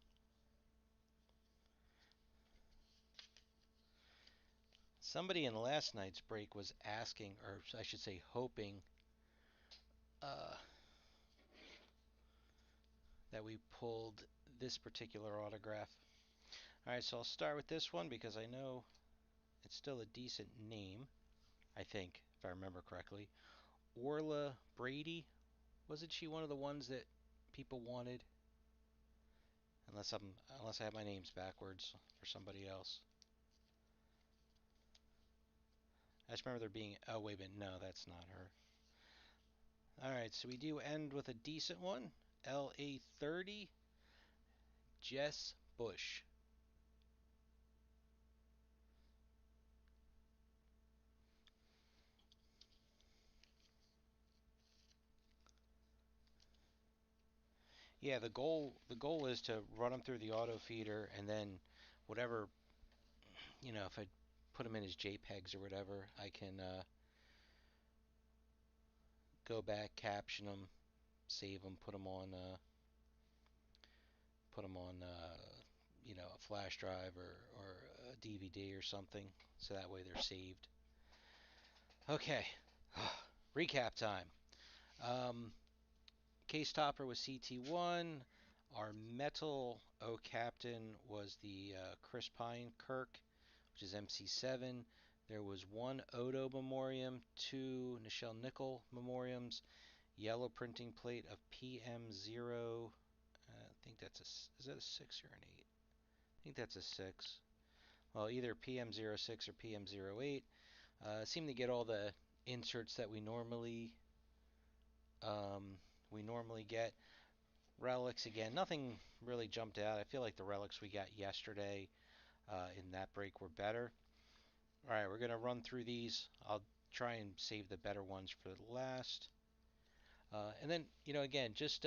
Somebody in last night's break was asking, or I should say hoping, uh, that we pulled this particular autograph. Alright, so I'll start with this one because I know it's still a decent name, I think, if I remember correctly. Orla Brady. Wasn't she one of the ones that people wanted? Unless I have my names backwards for somebody else. I just remember there being. Oh wait a minute, no, that's not her. All right, so we do end with a decent one. LA30, Jess Bush. Yeah, the goal is to run them through the auto feeder and then whatever, if I put them in as JPEGs or whatever, I can go back, caption them, save them, put them on a flash drive or a DVD or something, so that way they're saved. Okay, recap time. Um, Case topper was CT1. Our metal O captain was the Chris Pine Kirk, which is MC7. There was one Odo memoriam, two Nichelle Nickel memoriams, yellow printing plate of PM0. I think is that a 6 or an 8? I think that's a 6. Well, either PM06 or PM08. Seem to get all the inserts that um, we normally get. Relics again, nothing really jumped out. I feel like the relics we got yesterday in that break were better. All right, we're gonna run through these. I'll try and save the better ones for last. And then, again, just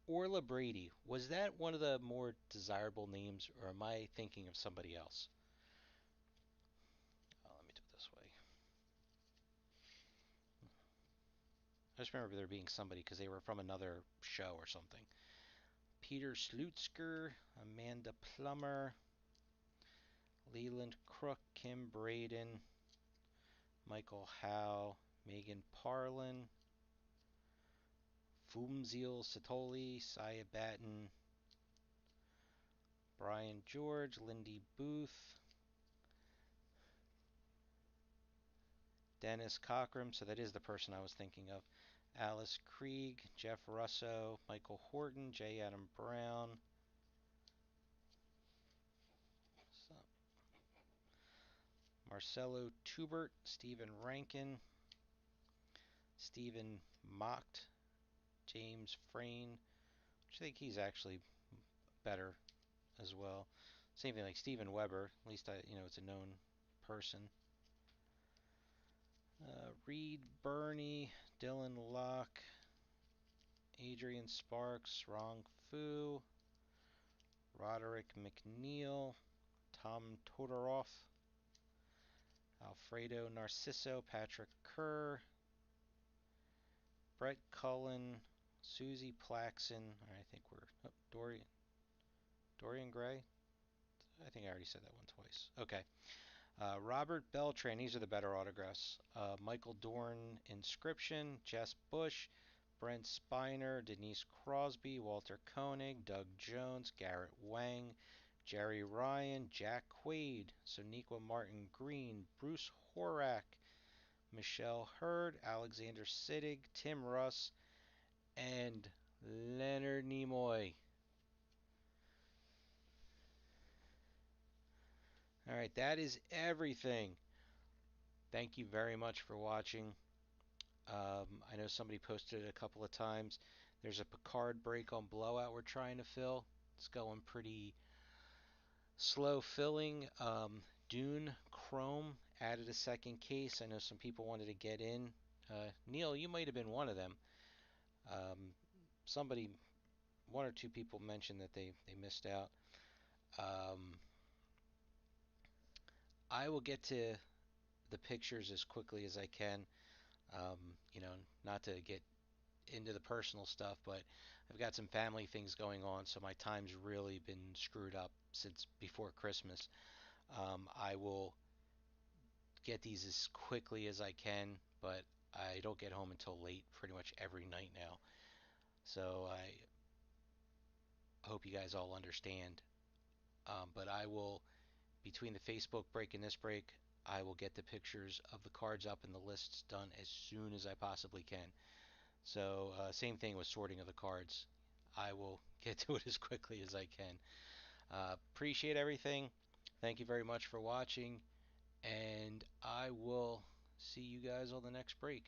Orla Brady. Was that one of the more desirable names, or am I thinking of somebody else? Let me do it this way. I just remember there being somebody because they were from another show or something. Peter Slutsker, Amanda Plummer, Leland Crook, Kim Braden, Michael Howe, Megan Parlin, Fumziel Satoli, Saya Batten, Brian George, Lindy Booth, Dennis Cockrum, so that is the person I was thinking of, Alice Krieg, Jeff Russo, Michael Horton, J. Adam Brown, Marcelo Tubert, Stephen Rankin, Stephen Mocht, James Frayne, which I think he's actually better as well. Same thing like Steven Weber. At least it's a known person. Reed Burney, Dylan Locke, Adrian Sparks, Rong Fu, Roderick McNeil, Tom Todoroff, Alfredo Narciso, Patrick Kerr, Brett Cullen, Susie Plaxon. I think we're Dorian Gray. I think I already said that one twice. Okay. Robert Beltran, these are the better autographs. Michael Dorn, Inscription, Jess Bush, Brent Spiner, Denise Crosby, Walter Koenig, Doug Jones, Garrett Wang, Jerry Ryan, Jack Quaid, Soniqua Martin Green, Bruce Horak, Michelle Hurd, Alexander Siddig, Tim Russ, and Leonard Nimoy. All right, that is everything. Thank you very much for watching. I know somebody posted it a couple of times. There's a Picard break on Blowout we're trying to fill. It's going pretty slow filling. Dune Chrome added a second case. I know some people wanted to get in. Neil, you might have been one of them. Um, somebody, one or two people mentioned that they missed out. Um, I will get to the pictures as quickly as I can. Not to get into the personal stuff, but I've got some family things going on, so my time's really been screwed up since before Christmas. I will get these as quickly as I can, but I don't get home until late pretty much every night now. So I hope you guys all understand. But I will, between the Facebook break and this break, I will get the pictures of the cards up and the lists done as soon as I possibly can. So, same thing with sorting of the cards. I will get to it as quickly as I can. Appreciate everything. Thank you very much for watching, and I will see you guys on the next break.